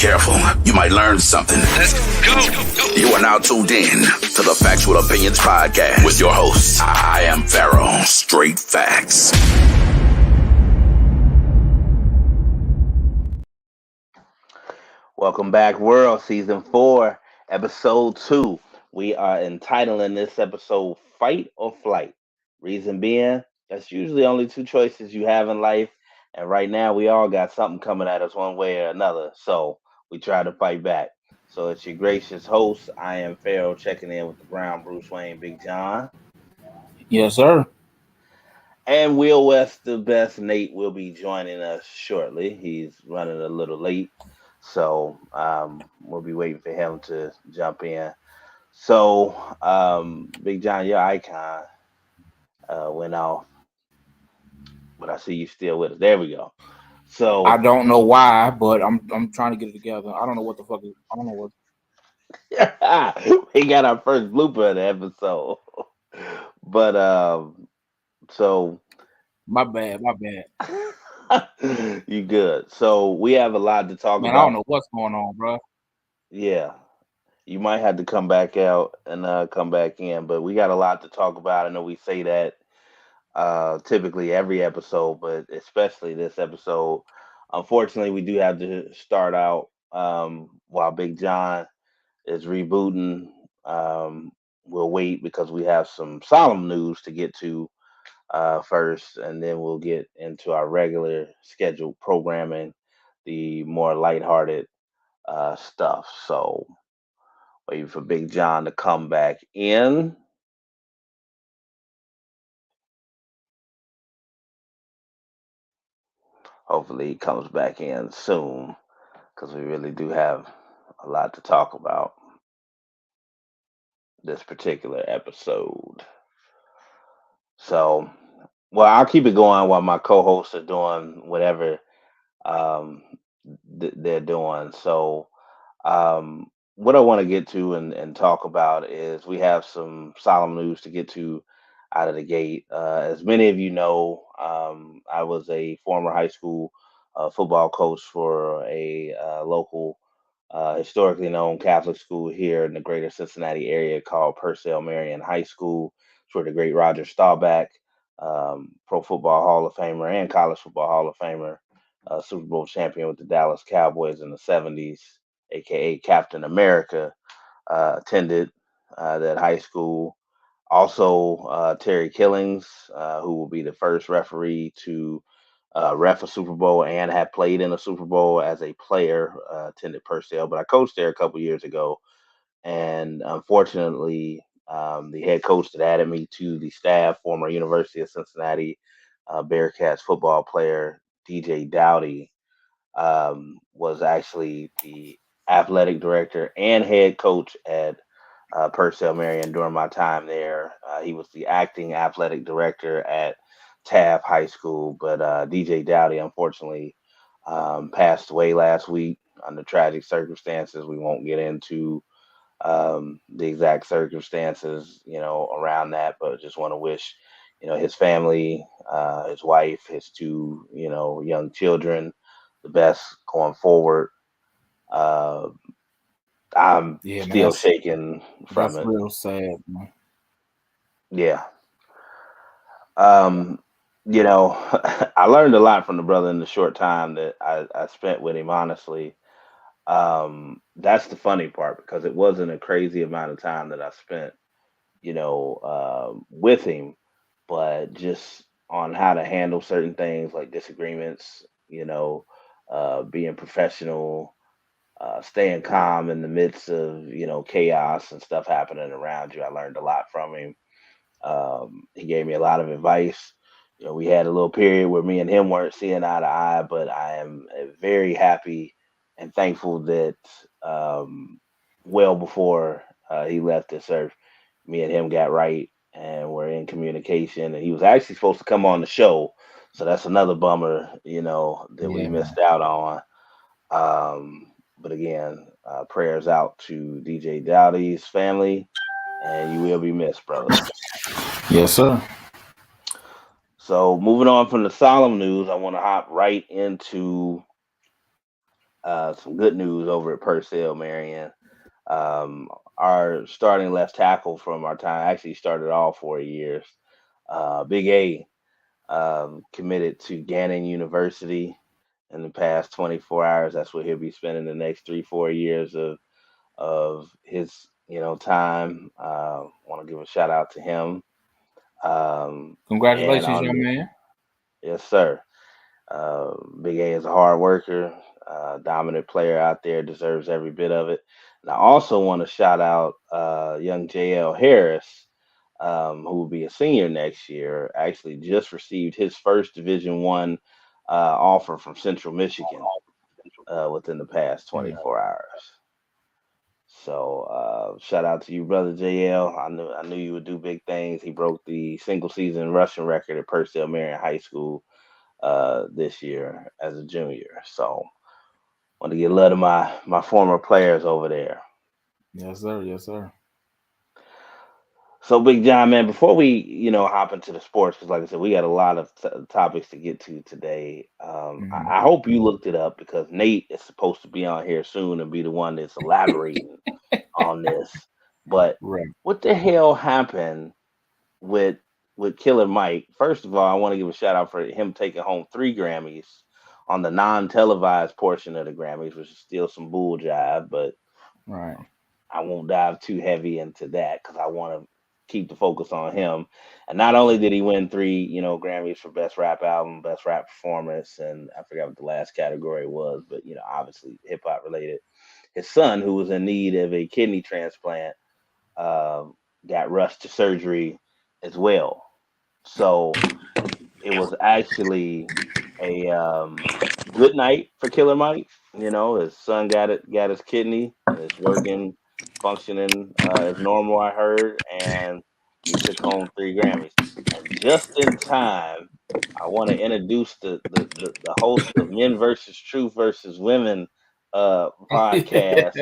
careful. You might learn something. Let's go. You are now tuned in to the Factual Opinions Podcast with your host. I am Pharaoh. Straight facts. Welcome back, World, Season 4, Episode 2. We are entitling this episode Fight or Flight. Reason being, that's usually only two choices you have in life. And right now, we all got something coming at us one way or another. So we try to fight back. So it's your gracious host. I am Pharaoh, checking in with the Brown, Bruce Wayne, Big John. Yes, sir. And Will West, the best Nate, will be joining us shortly. He's running a little late. So we'll be waiting for him to jump in. So, Big John, your icon went off, but I see you still with us. There we go. So I don't know why, but I'm trying to get it together. I don't know what the fuck. I don't know what. we got our first blooper of the episode. But so My bad. you good. So we have a lot to talk Man, about. I don't know what's going on, bro. Yeah. You might have to come back out and come back in, but we got a lot to talk about. I know we say that typically every episode, but especially this episode. Unfortunately, we do have to start out while Big John is rebooting. We'll wait because we have some solemn news to get to first, and then we'll get into our regular scheduled programming, the more lighthearted stuff. So, waiting for Big John to come back in. Hopefully, he comes back in soon because we really do have a lot to talk about this particular episode. So, well, I'll keep it going while my co-hosts are doing whatever um, they're doing. So, what I want to get to and talk about is we have some solemn news to get to out of the gate. As many of you know, I was a former high school football coach for a local, historically known Catholic school here in the greater Cincinnati area called Purcell Marian High School. It's where the great Roger Staubach, Pro Football Hall of Famer and College Football Hall of Famer, Super Bowl champion with the Dallas Cowboys in the 70s, aka Captain America, attended that high school. Also, Terry Killings, who will be the first referee to ref a Super Bowl and have played in a Super Bowl as a player, attended Purcell. But I coached there a couple years ago, and unfortunately, the head coach that added me to the staff, former University of Cincinnati Bearcats football player DJ Dowdy, was actually the athletic director and head coach at Purcell Marian during my time there. He was the acting athletic director at Taft High School, but DJ Dowdy unfortunately passed away last week under tragic circumstances. We won't get into the exact circumstances, around that, but just want to wish, his family, his wife, his two, young children, the best going forward. I'm Yeah, man, still shaking from that's it. real sad, man. Yeah. I learned a lot from the brother in the short time that I spent with him, honestly. That's the funny part because it wasn't a crazy amount of time that I spent, with him, but just on how to handle certain things like disagreements, being professional, staying calm in the midst of, chaos and stuff happening around you. I learned a lot from him. He gave me a lot of advice. We had a little period where me and him weren't seeing eye to eye, but I am very happy and thankful that well before he left this earth, me and him got right and we're in communication. And he was actually supposed to come on the show, so that's another bummer, that we Yeah, missed out on. But again, prayers out to DJ Dowdy's family, and you will be missed, brother. yes, sir. So moving on from the solemn news, I want to hop right into Some good news over at Purcell, Marion. Um, our starting left tackle from our time actually started all 4 years. Big A committed to Gannon University in the past 24 hours. That's where he'll be spending the next 3-4 years of his time. Want to give a shout out to him. And Congratulations, on young the man. Yes, sir. Big A is a hard worker, dominant player out there, deserves every bit of it. And I also want to shout out young JL Harris, who will be a senior next year. Actually, just received his first Division I offer from Central Michigan within the past Mm. 24 hours. So shout out to you, brother JL. I knew you would do big things. He broke the single season rushing record at Purcell Marion High School this year as a junior. So want to get love to my former players over there. Yes, sir. Yes, sir. So Big John, man, before we hop into the sports, because like I said, we got a lot of topics to get to today. Mhm. I hope you looked it up because Nate is supposed to be on here soon and be the one that's elaborating on this. But Right. what the hell happened with Killer Mike? First of all, I want to give a shout out for him taking home 3 Grammys on the non-televised portion of the Grammys, which is still some bull jive, but Right. I won't dive too heavy into that because I want to keep the focus on him. And not only did he win 3 Grammys for best rap album, best rap performance, and I forgot what the last category was, but obviously hip hop related. His son, who was in need of a kidney transplant, uh, got rushed to surgery as well. So it was actually a good night for Killer Mike. His son got his kidney and it's working, functioning as normal. I heard, and he took home 3 Grammys. And just in time, I want to introduce the host of Men versus Truth versus Women podcast.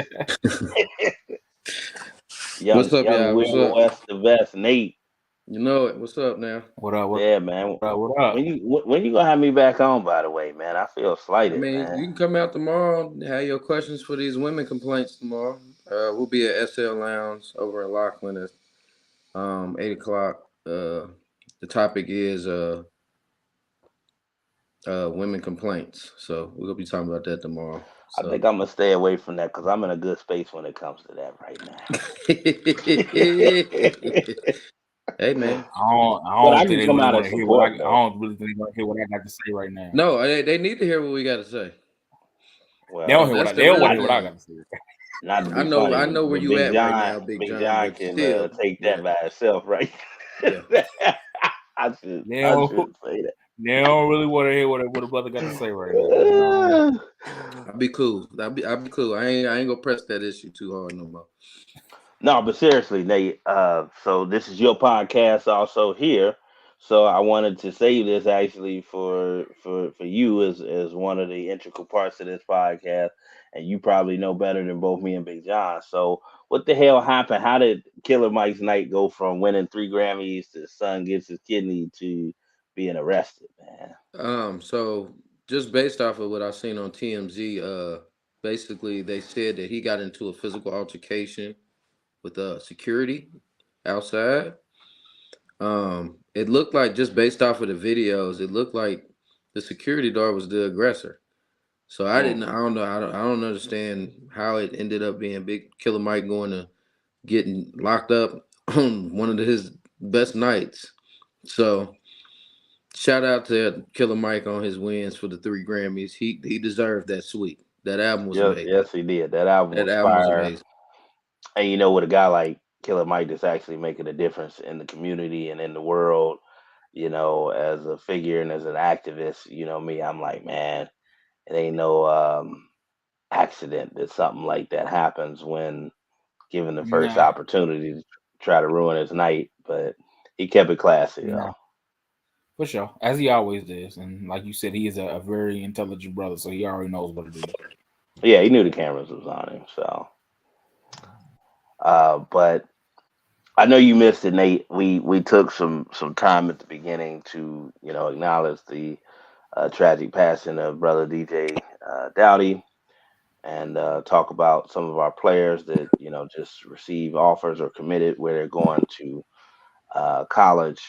What's up, young y'all? What's Will up? West the best, Nate. You know it. What's up now? What up? What Yeah, man. up? What up? When you gonna have me back on? By the way, man, I feel I slighted, mean, man. you can come out tomorrow and have your questions for these women complaints tomorrow. We'll be at SL Lounge over in Laughlin at 8 o'clock. The topic is women complaints. So we're gonna be talking about that tomorrow. I So think I'm gonna stay away from that because I'm in a good space when it comes to that right hey man. I but don't I think can they come really out want and to hear what support I though. don't really think they want to hear what I got to say right now. No, they need to hear what we gotta say. They don't Well, hear That's they the don't want real to hear what I thing. got to say. not to I be know funny, I know where but you at right now, Big Big John, John but can still, take yeah, that by itself, right? yeah. I should They I don't, should say they don't really want to hear what a brother got to say right now. that. I'll be cool. I'll be cool. I ain't gonna press that issue too hard no more. No, but seriously, Nate. So this is your podcast, also here. So I wanted to say this actually for you as one of the integral parts of this podcast, and you probably know better than both me and Big John. So what the hell happened? How did Killer Mike's night go from winning 3 Grammys to his son gets his kidney to being arrested, man? So just based off of what I've seen on TMZ, basically they said that he got into a physical altercation with security outside. It looked like just based off of the videos, it looked like the security guard was the aggressor. So Mm. I don't know, I don't understand how it ended up being Big Killer Mike going to getting locked up on one of his best nights. So shout out to Killer Mike on his wins for the 3 Grammys. He deserved that sweep. That album was Yes, amazing. yes, he did. That album That was album was fire. amazing. And with a guy like Killer Mike that's actually making a difference in the community and in the world, as a figure and as an activist, me, I'm like, man, it ain't no accident that something like that happens when given the first Nah, opportunity to try to ruin his night. But he kept it classy, nah, though. for sure, as he always does. And like you said, he is a very intelligent brother, so he already knows what to do. Yeah, he knew the cameras was on him. So, but I know you missed it, Nate. We took some time at the beginning to acknowledge the tragic passing of brother DJ Dowdy. and talk about some of our players that just received offers or committed where they're going to college.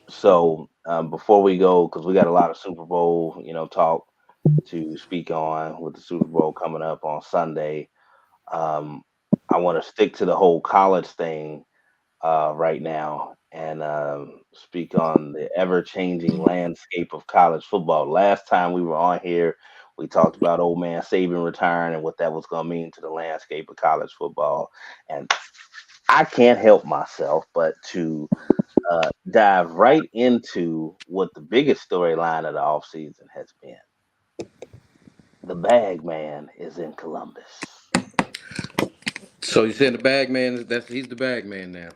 So before we go, because we got a lot of Super Bowl talk to speak on with the Super Bowl coming up on Sunday. Um, I want to stick to the whole college thing right now and speak on the ever changing landscape of college football. Last time we were on here, we talked about old man Saban retiring and what that was going to mean to the landscape of college football. And I can't help myself but to dive right into what the biggest storyline of the offseason has been. The bag man is in Columbus. So you saying the bag man he's the bag man now.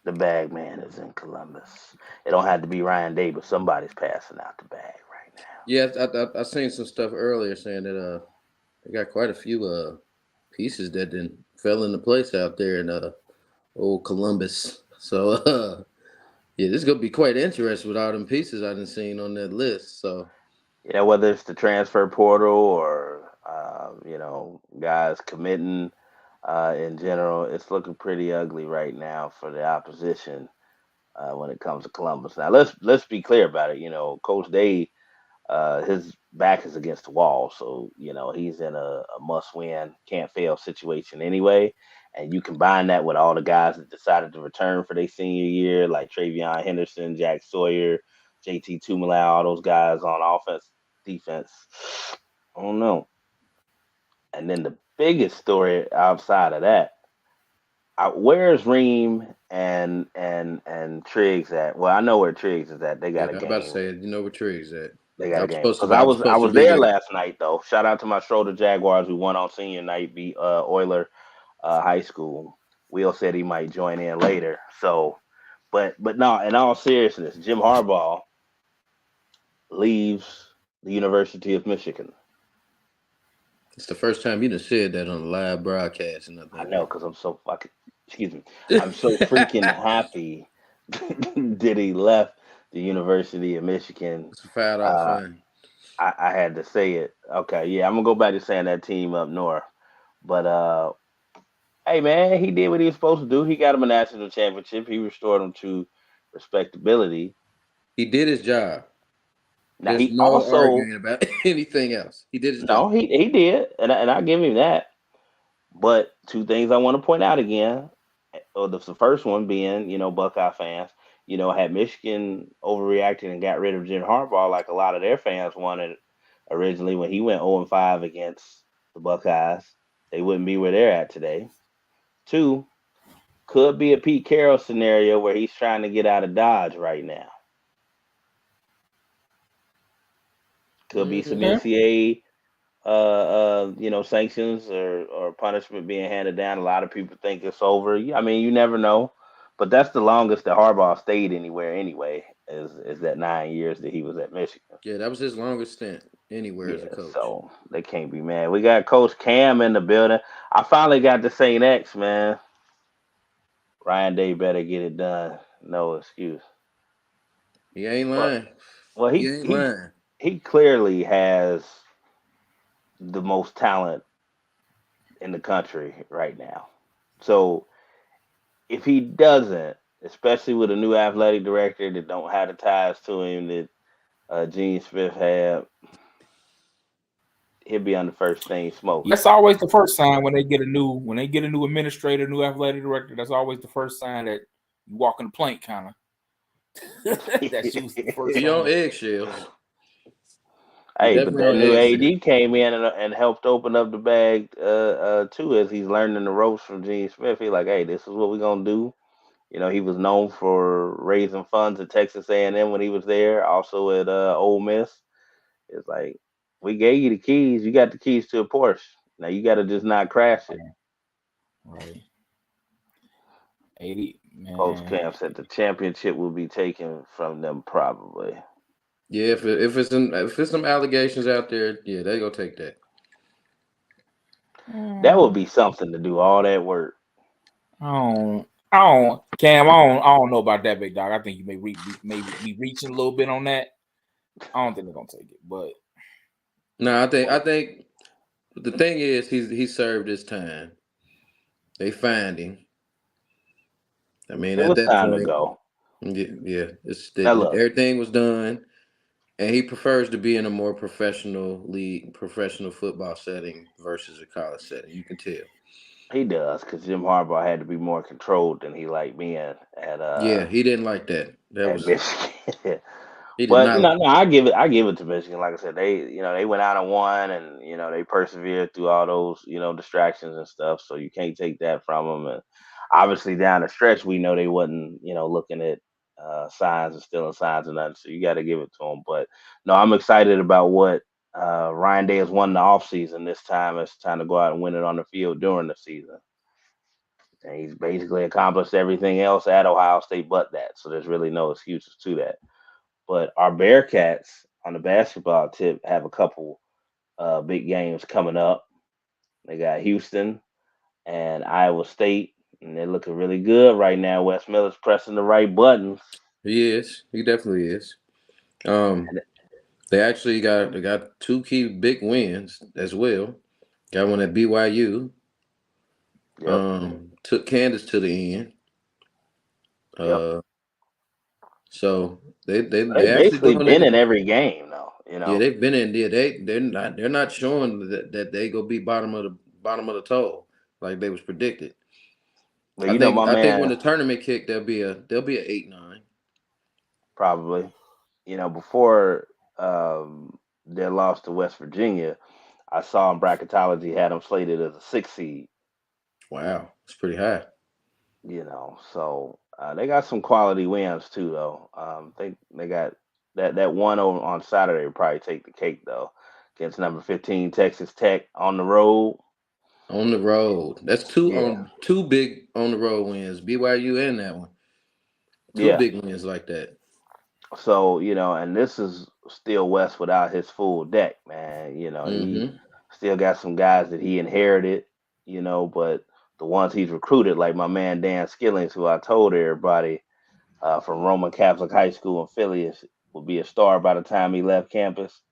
The bag man is in Columbus. It don't have to be Ryan Day, but somebody's passing out the bag right now. Yeah, I seen some stuff earlier saying that they got quite a few pieces that then fell into place out there in old Columbus. So yeah, this is gonna be quite interesting with all them pieces I done seen on that list. So Yeah, whether it's the transfer portal or guys committing in general, it's looking pretty ugly right now for the opposition when it comes to Columbus. Now let's be clear about it. Coach Day, his back is against the wall, so he's in a must-win, can't-fail situation anyway. And you combine that with all the guys that decided to return for their senior year, like Travion Henderson, Jack Sawyer, JT Tumalau, all those guys on offense, defense. I don't know. And then the biggest story outside of that, where's Reem and Triggs at? Well, I know where Triggs is at. They yeah, got a I'm about to game. say you know where Triggs at. They got I a was game supposed because to I I was was supposed to be there there. last night though. Shout out to my Schroeder Jaguars who won on senior night, beat Euler High School. Will said he might join in later. So, but no. In all seriousness, Jim Harbaugh leaves the University of Michigan. It's the first time you done said that on a live broadcast, and I I think know because I'm so fucking. Excuse me. I'm so freaking happy that he left the University of Michigan. it's a $5 Uh, fine. I had to say it. Okay, yeah, I'm gonna go back to saying that team up north. But hey man, he did what he was supposed to do. He got him a national championship. He restored him to respectability. He did his job. Now There's he no also arguing about anything else. He did his job. no, he did, and I give him that. But two things I want to point out again. Or the first one being, Buckeye fans, had Michigan overreacted and got rid of Jim Harbaugh like a lot of their fans wanted originally when he went 0-5 against the Buckeyes, they wouldn't be where they're at today. Two, could be a Pete Carroll scenario where he's trying to get out of Dodge right now. Could be some NCAA sanctions or punishment being handed down. A lot of people think it's over. I mean, you never know. But that's the longest that Harbaugh stayed anywhere anyway, is that 9 years that he was at Michigan. Yeah, that was his longest stint anywhere as a Yeah, coach. so they can't be mad. We got Coach Cam in the building. I finally got to St. X, man. Ryan Day better get it done. No excuse. He ain't But lying. well, He ain't lying. he clearly has the most talent in the country right now. So if he doesn't, especially with a new athletic director that don't have the ties to him that Gene Smith had, he'll be on the first thing smoke. That's always the first sign when they get a new administrator, new athletic director. That's always the first sign that you walk in the plank, kind of. That's usually the first He sign. on eggshells. Hey, but Definitely that on new eggshells. AD came in and helped open up the bag too as he's learning the ropes from Gene Smith. He's like, hey, this is what we're gonna do. He was known for raising funds at Texas A&M when he was there, also at Ole Miss. It's like, we gave you the keys. You got the keys to a Porsche. Now you got to just not crash it. Right. 80, man. Coach Cam said the championship will be taken from them probably. Yeah, if it's some allegations out there, yeah, they gonna take that. That would be something to do all that work. Cam, I don't know about that, big dog. I think you may be reaching a little bit on that. I don't think they're gonna take it, but No, I think But the thing is, he served his time. They fined him. I mean, It at was that time to point, go. yeah, Now look, everything was done, and he prefers to be in a more professional league, professional football setting versus a college setting. You can tell. he does because Jim Harbaugh had to be more controlled than he liked being Yeah, he didn't like that. That at was Michigan. he did But not. no, I give it to Michigan. Like I said, they went out and won, and they persevered through all those distractions and stuff. So you can't take that from them. And obviously down the stretch, we know they wasn't looking at signs and stealing signs and nothing. So you got to give it to them. But no, I'm excited about what Ryan Day has won in the offseason. This time it's time to go out and win it on the field during the season. And he's basically accomplished everything else at Ohio State but that. So there's really no excuses to that. But our Bearcats on the basketball tip have a couple big games coming up. They got Houston and Iowa State, and they're looking really good right now. Wes Miller's pressing the right buttons. He is. He definitely is. And, They got two key big wins as well. Got one at BYU. yep, Took Kansas to the end. yep. Uh, so They've they actually basically doing been in it. every game, though. Yeah, they've been in there. They're not showing that they go be bottom of the toe like they was predicted. But my I think when man the tournament kick, there'll be a 8-9. probably, before their loss to West Virginia, I saw in bracketology had them slated as a 6 seed. Wow, it's pretty high. So they got some quality wins too, though. They got that one over on Saturday will probably take the cake though, against number 15 Texas Tech on the road. On the road, that's Yeah, two big on the road wins. BYU and that one, two yeah. big wins like that. So and this is still West without his full deck, man. He Mm-hmm. still got some guys that he inherited, but the ones he's recruited, like my man Dan Skillings, who I told everybody from Roman Catholic High School in Philly would be a star by the time he left campus.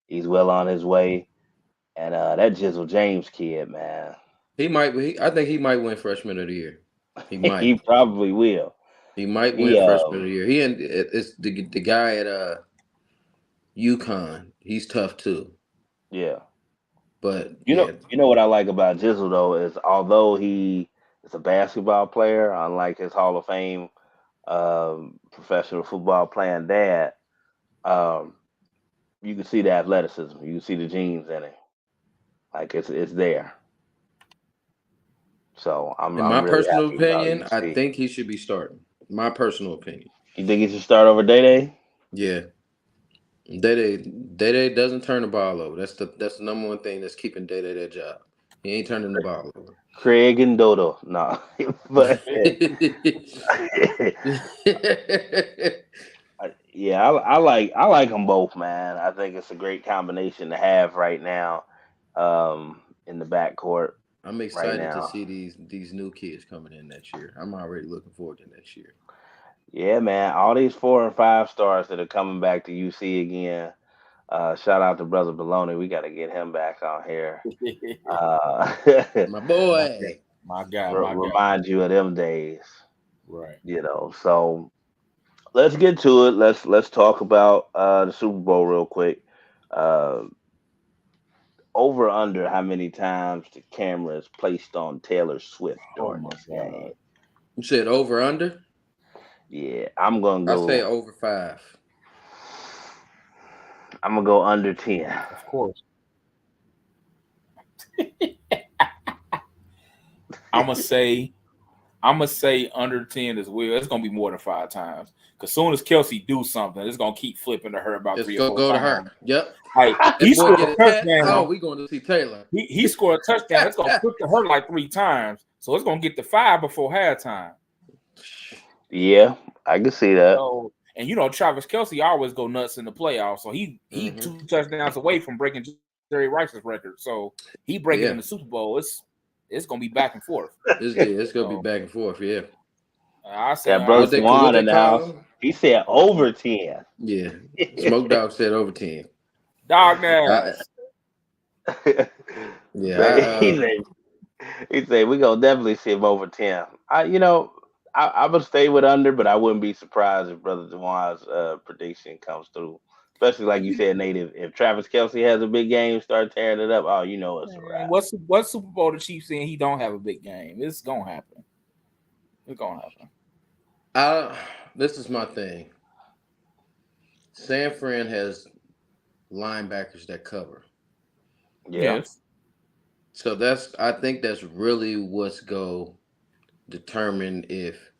He's well on his way. And that Jizzle James kid, man, I think he might win freshman of the year. He might. he probably will. He might He win freshman of the year. It's the guy at UConn. He's tough too. yeah. But You know yeah, you know what I like about Jizzle though is although he is a basketball player, unlike his Hall of Fame professional football playing dad, um, you can see the athleticism. You can see the genes in it. Like it's there. So I'm in my I'm really personal happy about opinion, I UC. think he should be starting. My personal opinion. You think he should start over Day Day? Yeah. Day doesn't turn the ball over. That's the number one thing that's keeping Day that job. He ain't turning the ball over. Craig and Dodo, no, but yeah, I like them both, man. I think it's a great combination to have right now, in the backcourt I'm right excited to now. see these new kids coming in next year. I'm already looking forward to next year. Yeah, man, all these 4 and 5 stars that are coming back to UC again. Shout out to brother Baloney. We got to get him back on here. Uh, My my boy. my guy, remind you of them days, right. So let's get to it. Let's talk about the Super Bowl real quick. Uh, over under how many times the camera is placed on Taylor Swift Oh during my this God. game? You said over under? Yeah, I'm gonna I say go. over 5. I'm gonna go under 10. Of course. I'ma say under 10 as well. It's gonna be more than 5 times. Cause soon as Kelsey do something, it's gonna keep flipping to her about Let's 3 or 4 go to times. her. Yep. Like That he boy scored get a a tat. Oh, touchdown. we going to see Taylor. He scored a touchdown. It's gonna flip to her like 3 times. So it's gonna get to 5 before halftime. Yeah, I can see that. So and Travis Kelsey always go nuts in the playoffs. So he 2 touchdowns away from breaking Jerry Rice's record. So he breaking in the Super Bowl. It's gonna be back and forth. It's gonna be back and forth. Yeah. I say That brother What Swan they in the call house. him? He said over 10. Yeah. Smoke Dog said over 10. dog ass. Yeah, He said we gonna definitely see him over 10. I would stay with under, but I wouldn't be surprised if Brother Dewan's prediction comes through. Especially like you said, Native. If Travis Kelce has a big game, start tearing it up. Oh, it's a wrap. What Super Bowl the Chiefs in? He don't have a big game. It's gonna happen. It's gonna happen. This is my thing. San Fran has linebackers that cover. Yeah. Yes. So I think that's really what's go determine if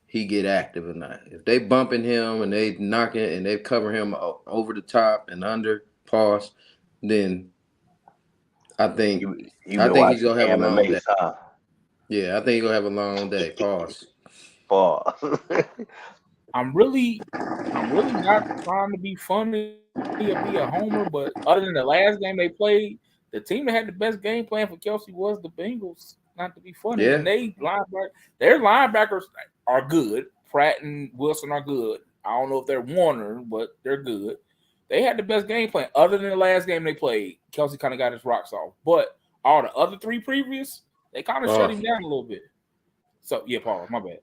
he get active or not. If they bumping him and they knocking and they cover him over the top and under pause, then I think You I been think he's watching gonna have a Cam and long day. Mace, huh? Yeah, I think he's gonna have a long day. Pause. Pause. I'm really not trying to be funny or be a homer, but other than the last game they played, the team that had the best game plan for Kelce was the Bengals. Not to be funny, Yeah. and their linebackers are good. Pratt and Wilson are good. I don't know if they're Warner, but they're good. They had the best game plan. Other than the last game they played, Kelce kind of got his rocks off. But all the other three previous, they kind of shut him down a little bit. So yeah, Paul, my bad.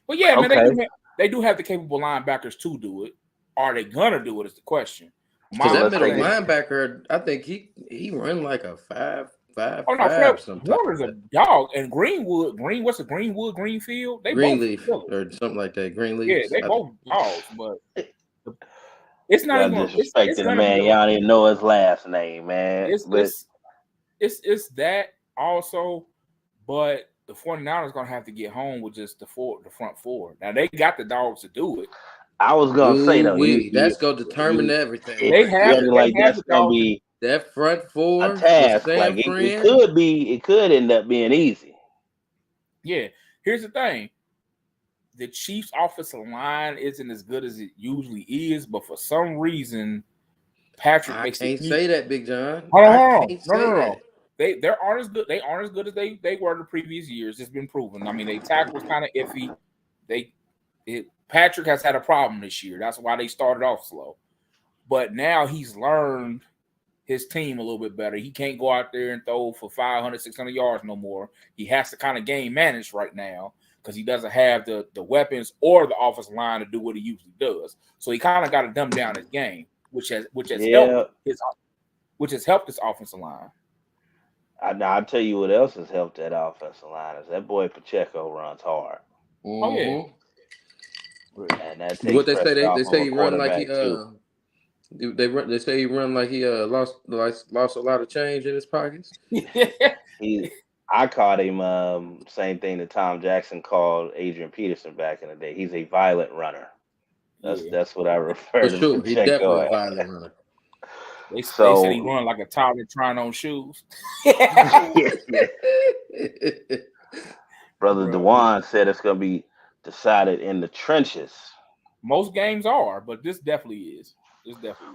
But yeah, man, Okay. they do have the capable linebackers to do it. Are they gonna do it? Is the question. Because that let's middle take it. linebacker, I think he run like a 5'5" Oh no, Fred sometimes. Warner's a dog, and Greenfield? They Greenleaf both or something like that. Greenleaf. yeah, they both dogs, but it's not Y'all even. It's disrespecting the gonna be. man. Y'all don't even know his last name, man. It's that also, but the 49ers gonna have to get home with just the front four. Now they got the dogs to do it. I was gonna say though, that's gonna determine everything. They have that's the gonna dogs. be that front four a task. with Like San Fran. it could end up being easy. Yeah. Here's the thing. The Chiefs' offensive line isn't as good as it usually is, but for some reason, Patrick makes it. I can't say that, Big John. Hold on. No. They aren't as good. They aren't as good as they were the previous years. It's been proven. I mean, they tackle was kind of iffy. Patrick has had a problem this year. That's why they started off slow. But now he's learned his team a little bit better. He can't go out there and throw for 500, 600 yards no more. He has to kind of game manage right now because he doesn't have the weapons or the offensive line to do what he usually does. So he kind of got to dumb down his game, which has helped his offensive line. I'll tell you what else has helped that offensive line is that boy Pacheco runs hard. Oh yeah. And that takes What they say? pressure off They say of he a run like he quarterback, too. They say he run like he lost a lot of change in his pockets. I called him same thing that Tom Jackson called Adrian Peterson back in the day. He's a violent runner. That's what I refer to. Sure, he's definitely a violent runner. They said he run like a toddler trying on shoes. Brother Dewan said it's going to be decided in the trenches. Most games are, but this definitely is.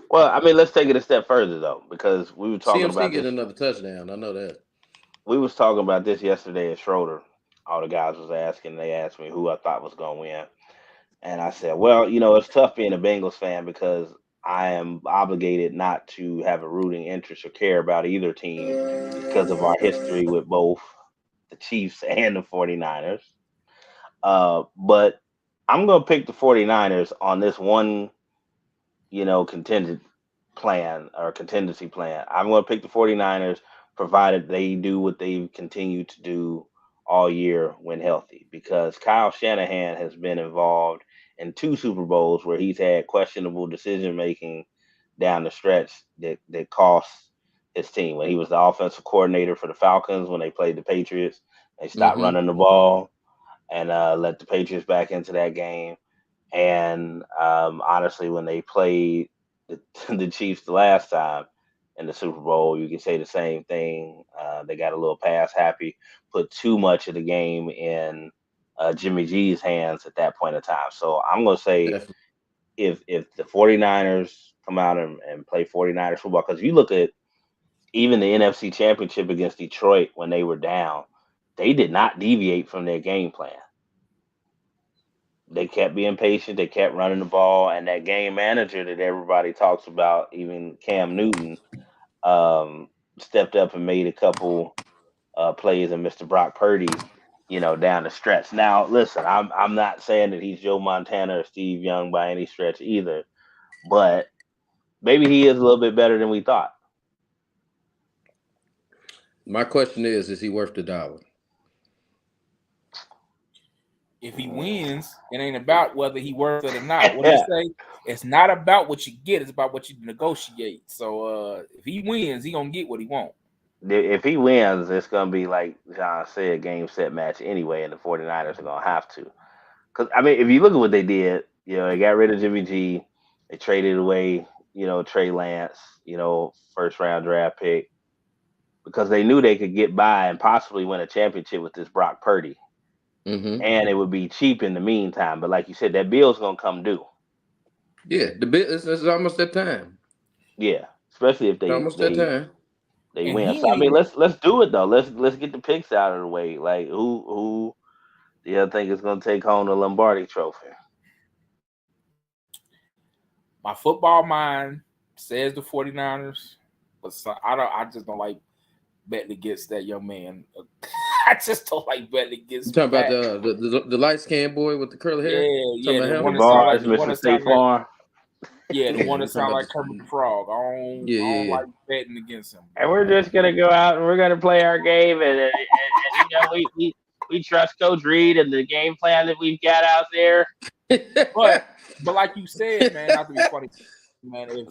Well, I mean, let's take it a step further though, because we were talking about get another touchdown. I know that. We was talking about this yesterday at Schroeder. All the guys was asking. They asked me who I thought was going to win, and I said, well, it's tough being a Bengals fan because I am obligated not to have a rooting interest or care about either team because of our history with both the Chiefs and the 49ers. But I'm going to pick the 49ers on this one, contingency plan. I'm going to pick the 49ers provided they do what they've continued to do all year when healthy, because Kyle Shanahan has been involved in 2 Super Bowls where he's had questionable decision making down the stretch that costs his team. When he was the offensive coordinator for the Falcons, when they played the Patriots, they stopped running the ball and let the Patriots back into that game. And honestly, when they played the Chiefs the last time in the Super Bowl, you can say the same thing. They got a little pass happy, put too much of the game in Jimmy G's hands at that point in time. So I'm going to say if the 49ers come out and play 49ers football, because you look at even the NFC Championship against Detroit when they were down, they did not deviate from their game plan. They kept being patient. They kept running the ball. And that game manager that everybody talks about, even Cam Newton, stepped up and made a couple plays, and Mr. Brock Purdy, down the stretch. Now, listen, I'm not saying that he's Joe Montana or Steve Young by any stretch either, but maybe he is a little bit better than we thought. My question is he worth the dollar? If he wins, it ain't about whether he worth it or not. What do you say? It's not about what you get; it's about what you negotiate. So if he wins, he gonna get what he want. If he wins, it's gonna be like John said, game set match anyway, and the 49ers are gonna have to. Because I mean, if you look at what they did, they got rid of Jimmy G, they traded away, Trey Lance, first round draft pick, because they knew they could get by and possibly win a championship with this Brock Purdy. Mm-hmm. And it would be cheap in the meantime. But like you said, that bill's gonna come due. Yeah, it's almost that time. Yeah, especially if they that time. win. So I mean, let's do it though. Let's get the picks out of the way. Like who do you think is gonna take home the Lombardi Trophy? My football mind says the 49ers, but I just don't like betting against that young man. I just don't like betting against. You talking about the light skinned boy with the curly hair? Yeah, the one that Mr. State Farm. Yeah, the one that sounds like Kermit the Frog. I don't like betting against him. And we're just gonna go out and we're gonna play our game, and we trust Coach Reed and the game plan that we've got out there. But like you said, man, not to be funny, man,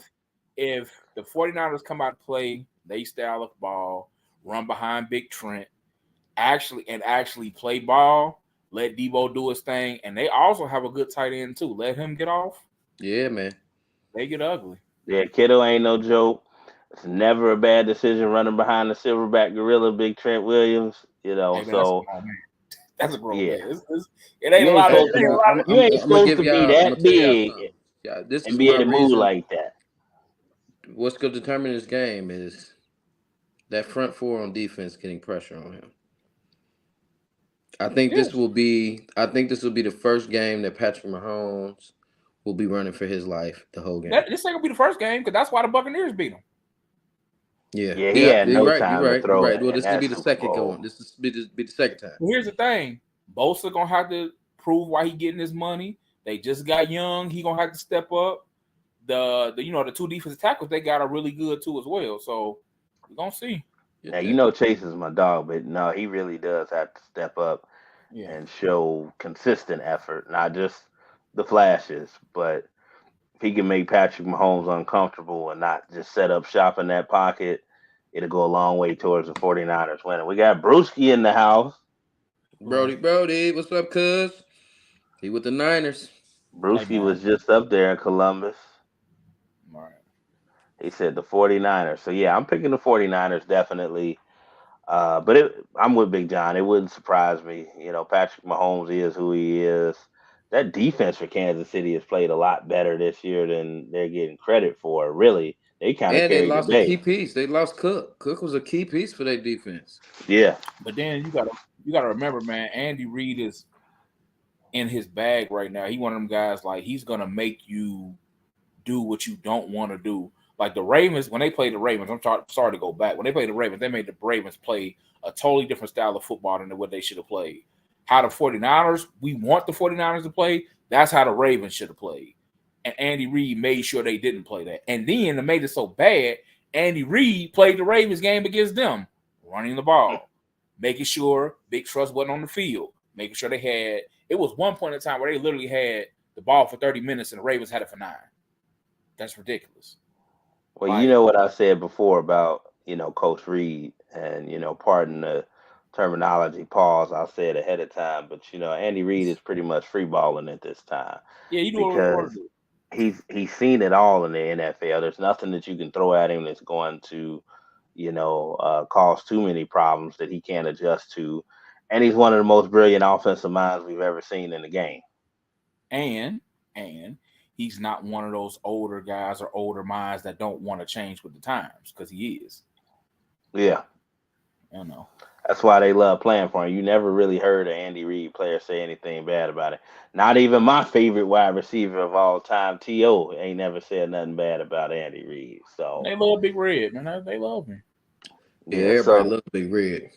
if the 49ers come out to play they style of ball, run behind Big Trent, actually play ball, let Debo do his thing, and they also have a good tight end too. Let him get off. Yeah, man. They get ugly. Yeah, Kittle ain't no joke. It's never a bad decision running behind the silverback gorilla, Big Trent Williams. Hey, man, so that's a grown man. It ain't a lot of. You ain't supposed to be that big and be able to move like that. What's going to determine this game is that front four on defense getting pressure on him. I think this will be the first game that Patrick Mahomes will be running for his life the whole game. This ain't gonna be the first game because that's why the Buccaneers beat him. Yeah, he had no time to throw. Right. Well, this will be the second going. This will be the second time. Well, here's the thing: Bosa gonna have to prove why he getting his money. They just got Young. He gonna have to step up. The two defensive tackles they got are really good too as well. So we're gonna see. Now Chase is my dog, but no, he really does have to step up and show consistent effort, not just the flashes, but if he can make Patrick Mahomes uncomfortable and not just set up shop in that pocket, it'll go a long way towards the 49ers winning. We got Brewski in the house. Brody, what's up, cuz? He with the Niners. Brewski was just up there in Columbus. All right. He said the 49ers. So, yeah, I'm picking the 49ers definitely. But I'm with Big John. It wouldn't surprise me. Patrick Mahomes is who he is. That defense for Kansas City has played a lot better this year than they're getting credit for. Really, they kind of carried the day. And they lost a key piece. They lost Cook. Cook was a key piece for their defense. Yeah. But then you gotta remember, man, Andy Reid is in his bag right now. He one of them guys, like, he's gonna make you do what you don't want to do. Like the Ravens, when they played the Ravens, I'm sorry to go back. When they played the Ravens, they made the Ravens play a totally different style of football than what they should have played. How the 49ers, we want the 49ers to play, that's how the Ravens should have played. And Andy Reid made sure they didn't play that. And then they made it so bad, Andy Reid played the Ravens game against them, running the ball, making sure Big Trust wasn't on the field, making sure they had – it was one point in time where they literally had the ball for 30 minutes and the Ravens had it for 9. That's ridiculous. Well, you know what I said before about, Coach Reid and, pardon the terminology, pause, I'll say it ahead of time. But, Andy Reid is pretty much free balling at this time. Yeah, you do because he's seen it all in the NFL. There's nothing that you can throw at him that's going to, cause too many problems that he can't adjust to. And he's one of the most brilliant offensive minds we've ever seen in the game. And he's not one of those older guys or older minds that don't want to change with the times, because he is. Yeah. I know. That's why they love playing for him. You never really heard an Andy Reid player say anything bad about it. Not even my favorite wide receiver of all time, T.O., ain't never said nothing bad about Andy Reid. So they love Big Red, man. They love him. Yeah, Yeah. everybody So loves Big Red.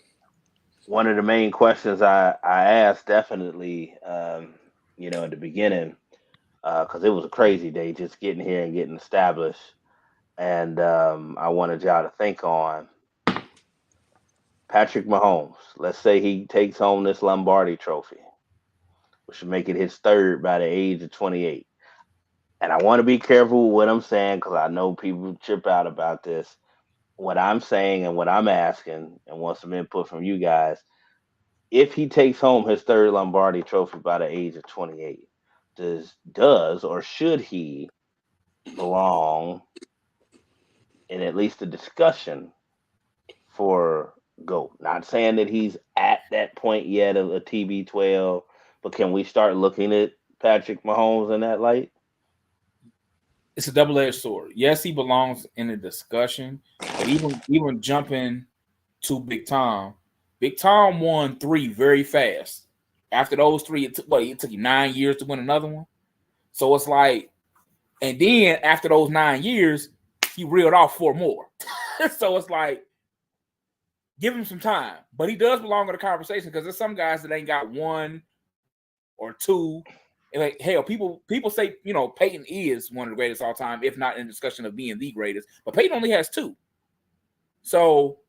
one of the main questions I asked definitely, at the beginning, because it was a crazy day just getting here and getting established, and I wanted y'all to think on Patrick Mahomes. Let's say he takes home this Lombardi Trophy, which should make it his third by the age of 28. And I want to be careful with what I'm saying because I know people trip out about this. What I'm saying and what I'm asking, and want some input from you guys. If he takes home his third Lombardi Trophy by the age of 28, does or should he belong in at least a discussion for GOAT? Not saying that he's at that point yet of a TB12, but can we start looking at Patrick Mahomes in that light? It's a double-edged sword. Yes, he belongs in a discussion, but even jumping to Big Tom won 3 very fast. After those 3, it took you 9 years to win another one. So it's like, and then after those 9 years, he reeled off 4 more. So it's like, give him some time. But he does belong in the conversation because there's some guys that ain't got 1 or 2. And like, hell, people say, Peyton is one of the greatest all time, if not in discussion of being the greatest. But Peyton only has 2. So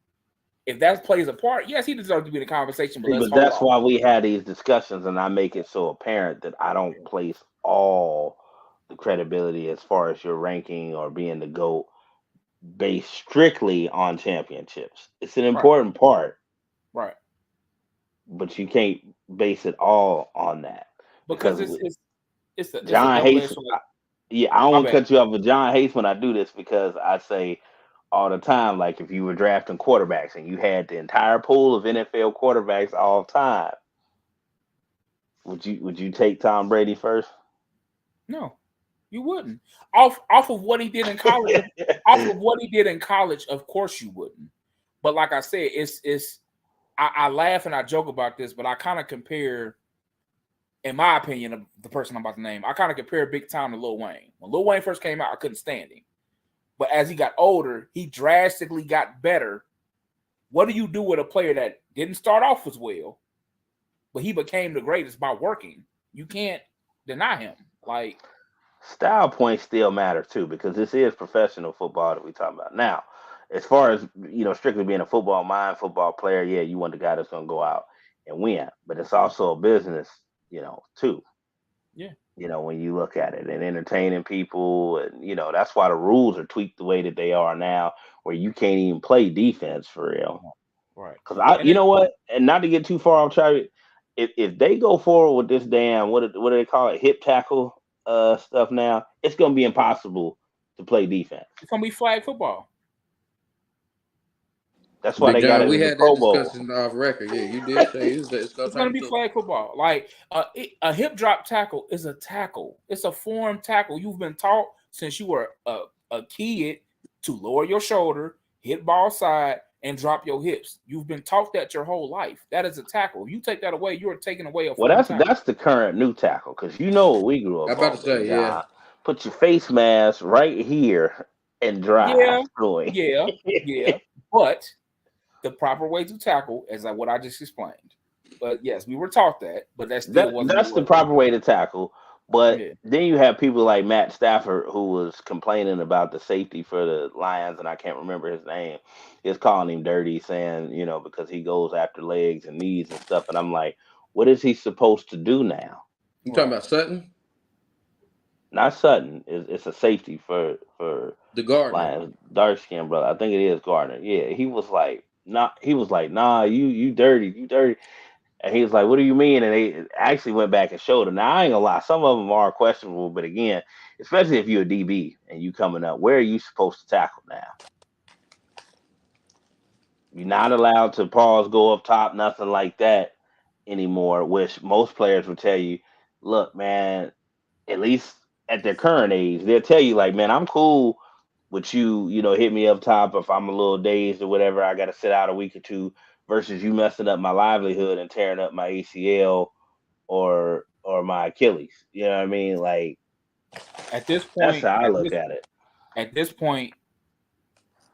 if that plays a part, yes, he deserves to be in the conversation. But That's why we had these discussions, and I make it so apparent that I don't place all the credibility as far as your ranking or being the GOAT based strictly on championships. It's an important part, right? But you can't base it all on that because it's John hates. I don't want to cut you off, but John hates when I do this because I say all the time, like if you were drafting quarterbacks and you had the entire pool of NFL quarterbacks all time, would you take Tom Brady first? No, you wouldn't. Off of what he did in college, of course you wouldn't. But like I said, I laugh and I joke about this, but I kind of compare, in my opinion, of the person I'm about to name, I kind of compare Big Tom to Lil Wayne. When Lil Wayne first came out, I couldn't stand him. But as he got older, he drastically got better. What do you do with a player that didn't start off as well, but he became the greatest by working? You can't deny him. Like, style points still matter too, because this is professional football that we talk about. Now, as far as strictly being a football player, yeah, you want the guy that's gonna go out and win. But it's also a business, too. Yeah. When you look at it and entertaining people, and that's why the rules are tweaked the way that they are now, where you can't even play defense for real. Right. Because you know what, and not to get too far off track, if they go forward with this damn what do they call it, hip tackle stuff now, it's gonna be impossible to play defense. It's gonna be flag football. That's why they got it. We in had the Pro Bowl. that discussion off record. Yeah, you did say it's gonna be flag football. Like a hip drop tackle is a tackle. It's a form tackle. You've been taught since you were a kid to lower your shoulder, hit ball side, and drop your hips. You've been taught that your whole life. That is a tackle. You take that away, you're taking away a. Well, that's the current new tackle, because what we grew up. I'm about to say, yeah. Put your face mask right here and drive. Yeah. But the proper way to tackle is like what I just explained. But yes, we were taught that, but that's the proper way to tackle. But then you have people like Matt Stafford, who was complaining about the safety for the Lions, and I can't remember his name. He's calling him dirty, saying, because he goes after legs and knees and stuff. And I'm like, what is he supposed to do now? You talking about Sutton? Not Sutton. It's a safety for the Gardner. Lions, dark skinned brother. I think it is Gardner. Yeah, he was like, nah, you dirty. And he was like, what do you mean? And they actually went back and showed him. Now, I ain't gonna lie, some of them are questionable, but again, especially if you're a DB and you coming up, where are you supposed to tackle now? You're not allowed to pause, go up top, nothing like that anymore, which most players will tell you, look, man, at least at their current age, they'll tell you, like, man, I'm cool with you, hit me up top if I'm a little dazed or whatever, I got to sit out a week or two, versus you messing up my livelihood and tearing up my ACL or my Achilles. You know what I mean? Like, at this point, that's how I look at it. At this point,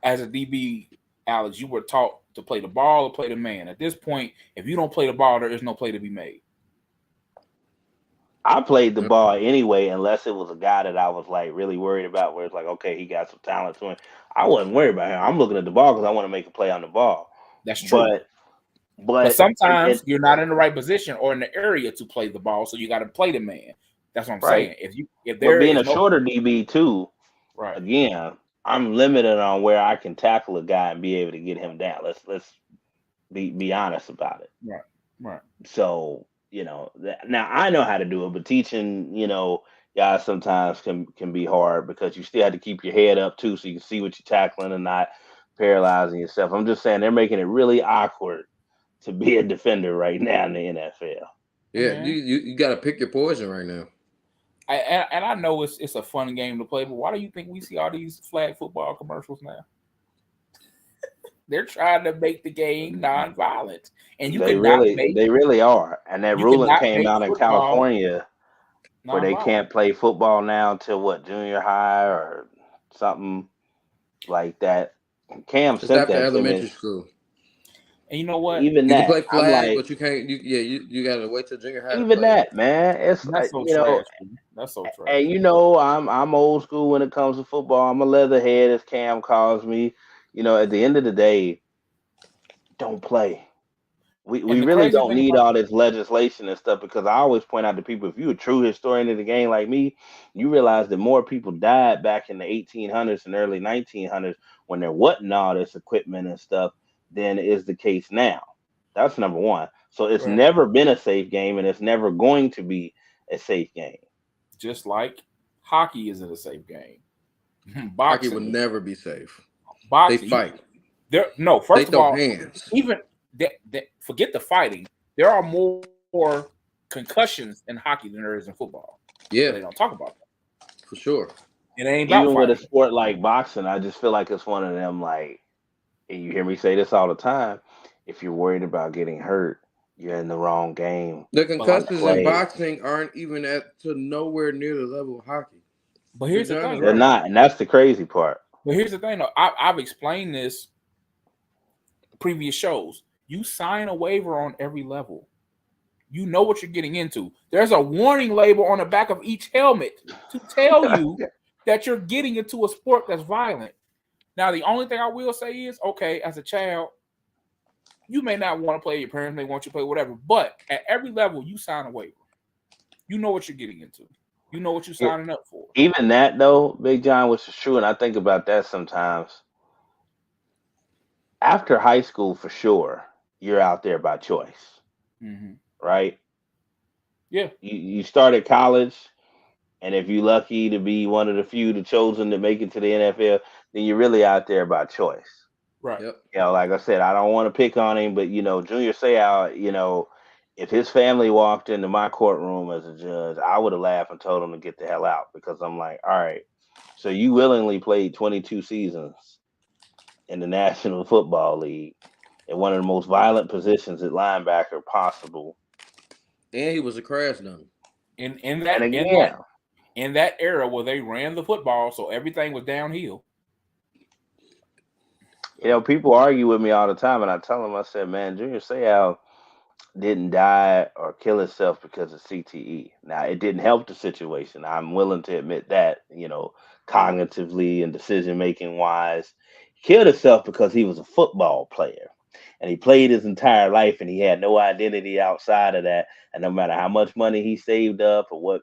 as a DB, Alex, you were taught to play the ball or play the man. At this point, if you don't play the ball, there is no play to be made. I played the ball anyway, unless it was a guy that I was like really worried about, where it's like, okay, he got some talent to him. I wasn't worried about him. I'm looking at the ball because I want to make a play on the ball. That's true. But sometimes you're not in the right position or in the area to play the ball, so you got to play the man. That's what I'm saying. If there being is a shorter DB too, right? Again, I'm limited on where I can tackle a guy and be able to get him down. Let's be honest about it. Right. So now I know how to do it, but teaching guys sometimes can be hard because you still have to keep your head up too, so you can see what you're tackling and not paralyzing yourself. I'm just saying they're making it really awkward to be a defender right now in the NFL. Yeah, you got to pick your poison right now. And I know it's a fun game to play, but why do you think we see all these flag football commercials now? They're trying to make the game non-violent, and they really are. And that ruling came out in California where they can't play football now until junior high or something like that. Cam sent that elementary school. And you know what? Even you that, can play flag, but you can't. You got to wait till junior high. Even that, man, it's that's so trash. That's so trash. And I'm old school when it comes to football. I'm a leatherhead, as Cam calls me. At the end of the day, don't play. We really don't need all this legislation and stuff, because I always point out to people, if you're a true historian of the game like me, you realize that more people died back in the 1800s and early 1900s when there wasn't all this equipment and stuff than is the case now. That's number one. So it's never been a safe game, and it's never going to be a safe game. Just like hockey isn't a safe game. Hockey would never be safe. Boxing, they fight. First of all, hands. Even forget the fighting. There are more concussions in hockey than there is in football. Yeah, they don't talk about that for sure. It ain't about even fighting. With a sport like boxing. I just feel like it's one of them. Like, and you hear me say this all the time. If you're worried about getting hurt, you're in the wrong game. The concussions in boxing aren't even to nowhere near the level of hockey. But here's the thing. They're not, and that's the crazy part. But here's the thing, though. I've explained this in previous shows. You sign a waiver on every level. You know what you're getting into. There's a warning label on the back of each helmet to tell you that you're getting into a sport that's violent. Now, the only thing I will say is, okay, as a child, you may not want to play. Your parents may want you to play, whatever. But at every level, you sign a waiver. You know what you're getting into. You know what you're signing up for. Even that, though, Big John, which is true, and I think about that sometimes. After high school, for sure, you're out there by choice, right? Yeah. You start at college, and if you're lucky to be one of the few chosen to make it to the NFL, then you're really out there by choice. Right. Yep. Like I said, I don't want to pick on him, but Junior Seau, if his family walked into my courtroom as a judge, I would have laughed and told him to get the hell out, because I'm like, all right, so you willingly played 22 seasons in the National Football League in one of the most violent positions at linebacker possible. And he was a crash dummy. In that era where they ran the football, so everything was downhill. People argue with me all the time, and I tell them, I said, man, Junior Seau didn't die or kill himself because of CTE. Now, it didn't help the situation. I'm willing to admit that, cognitively and decision-making wise. He killed himself because he was a football player, and he played his entire life, and he had no identity outside of that. And no matter how much money he saved up or what,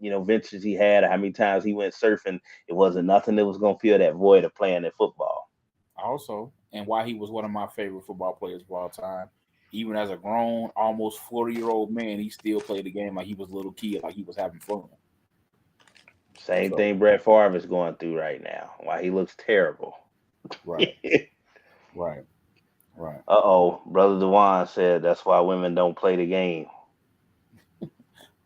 ventures he had or how many times he went surfing, it wasn't nothing that was going to fill that void of playing that football. Also, and why he was one of my favorite football players of all time. Even as a grown, almost 40-year-old man, he still played the game like he was a little kid, like he was having fun. Same thing Brett Favre is going through right now. Why he looks terrible. Right. Right. Uh-oh. Brother Dewan said that's why women don't play the game.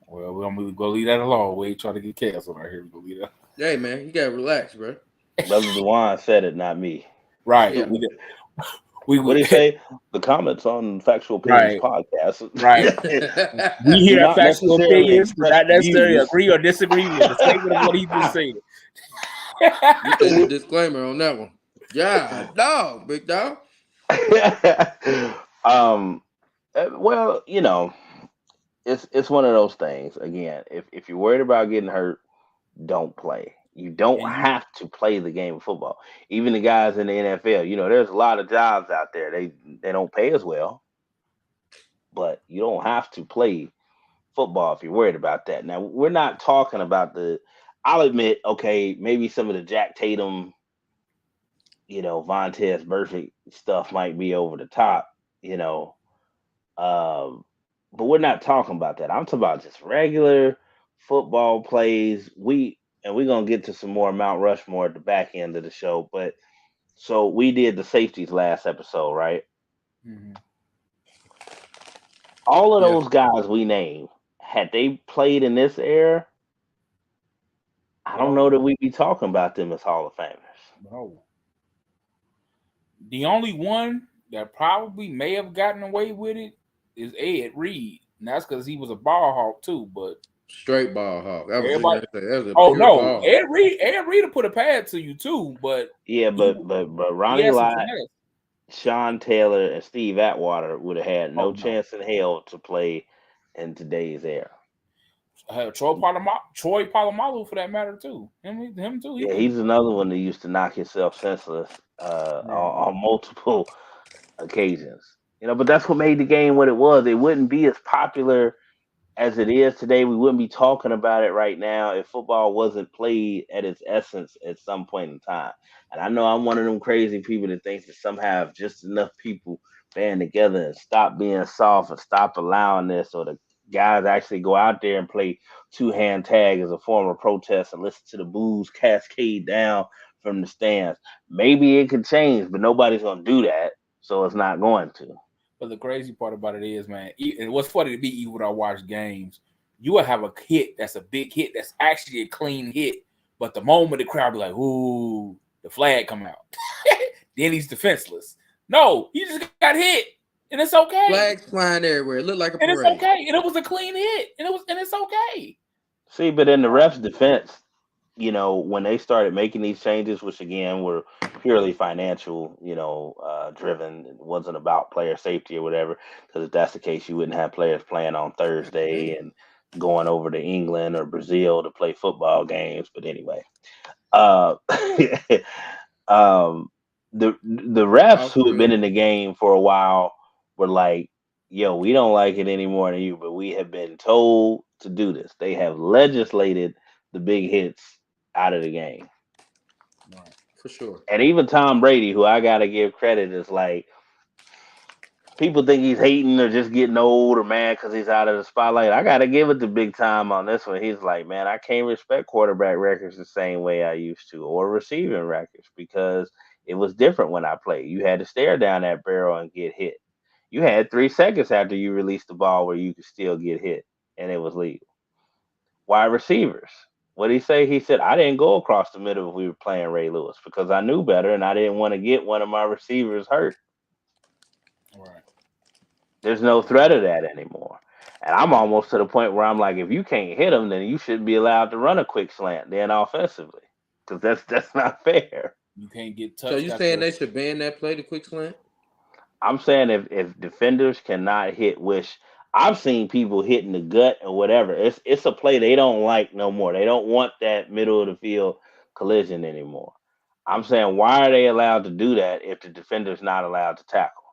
Well, we're going to go leave that alone. We ain't trying to get canceled right here. We're going to leave that. Hey, man, you got to relax, bro. Brother Dewan said it, not me. Right. Yeah. What do you say? The comments on Factual Opinions podcast. Right. We hear Factual Opinions, not necessarily agree or disagree with the statement of what he just said. You put a disclaimer on that one. Yeah, dog, big dog. Well, it's one of those things. Again, if you're worried about getting hurt, don't play. You don't And have to play the game of football. Even the guys in the NFL, there's a lot of jobs out there. They don't pay as well, but you don't have to play football if you're worried about that. Now, we're not talking about I'll admit, okay, maybe some of the Jack Tatum, Vontez Burfict stuff might be over the top, um, but we're not talking about that. I'm talking about just regular football plays. We're gonna get to some more Mount Rushmore at the back end of the show. But so we did the safeties last episode, right? Mhm. All of Yeah. those guys we named, had they played in this era, I don't know that we'd be talking about them as Hall of Famers. No. The only one that probably may have gotten away with it is Ed Reed. And that's because he was a ball hawk too. But Straight ball hawk. That was everybody. that was a Oh pure no, ball. Ed Reed will put a pad to you too. But Yeah, he but he Ronnie has some Lott, finesse. Sean Taylor, and Steve Atwater would have had Oh no no. chance in hell to play in today's era. Troy Polamalu for that matter too. Him too. Yeah, he's another one that used to knock himself senseless on multiple occasions. But that's what made the game what it was. It wouldn't be as popular as it is today. We wouldn't be talking about it right now if football wasn't played at its essence at some point in time. And I know I'm one of them crazy people that thinks that somehow if just enough people band together and stop being soft and stop allowing this, or the guys actually go out there and play two-hand tag as a form of protest and listen to the boos cascade down from the stands, maybe it could change, but nobody's going to do that, so it's not going to. But the crazy part about it is, man, and what's funny to me, even when I watch games, you will have a hit that's a big hit that's actually a clean hit. But the moment the crowd be like, ooh, the flag come out. Then he's defenseless. No, he just got hit. And it's okay. Flags flying everywhere. It looked like a And parade. it's okay. And it was a clean hit. And it's okay. See, but in the ref's defense, when they started making these changes, which again were purely financial, driven, it wasn't about player safety or whatever. Because if that's the case, you wouldn't have players playing on Thursday and going over to England or Brazil to play football games. But anyway, uh, the refs who had been in the game for a while were like, "Yo, we don't like it any more than you, but we have been told to do this." They have legislated the big hits out of the game. Right. For sure. And even Tom Brady, who I gotta give credit, is like, people think he's hating or just getting old or mad because he's out of the spotlight. I gotta give it the big time on this one. He's like, man, I can't respect quarterback records the same way I used to, or receiving records, because it was different when I played. You had to stare down that barrel and get hit. You had 3 seconds after you released the ball where you could still get hit, and it was legal. Wide receivers. What did he say? He said, I didn't go across the middle if we were playing Ray Lewis because I knew better and I didn't want to get one of my receivers hurt. Right. There's no threat of that anymore. And I'm almost to the point where I'm like, if you can't hit them, then you shouldn't be allowed to run a quick slant then offensively, because that's not fair. You can't get touched. So you saying they should ban that play, the quick slant? I'm saying if defenders cannot hit, which I've seen people hitting the gut or whatever, it's a play they don't like no more. They don't want that middle of the field collision anymore. I'm saying, why are they allowed to do that if the defender's not allowed to tackle?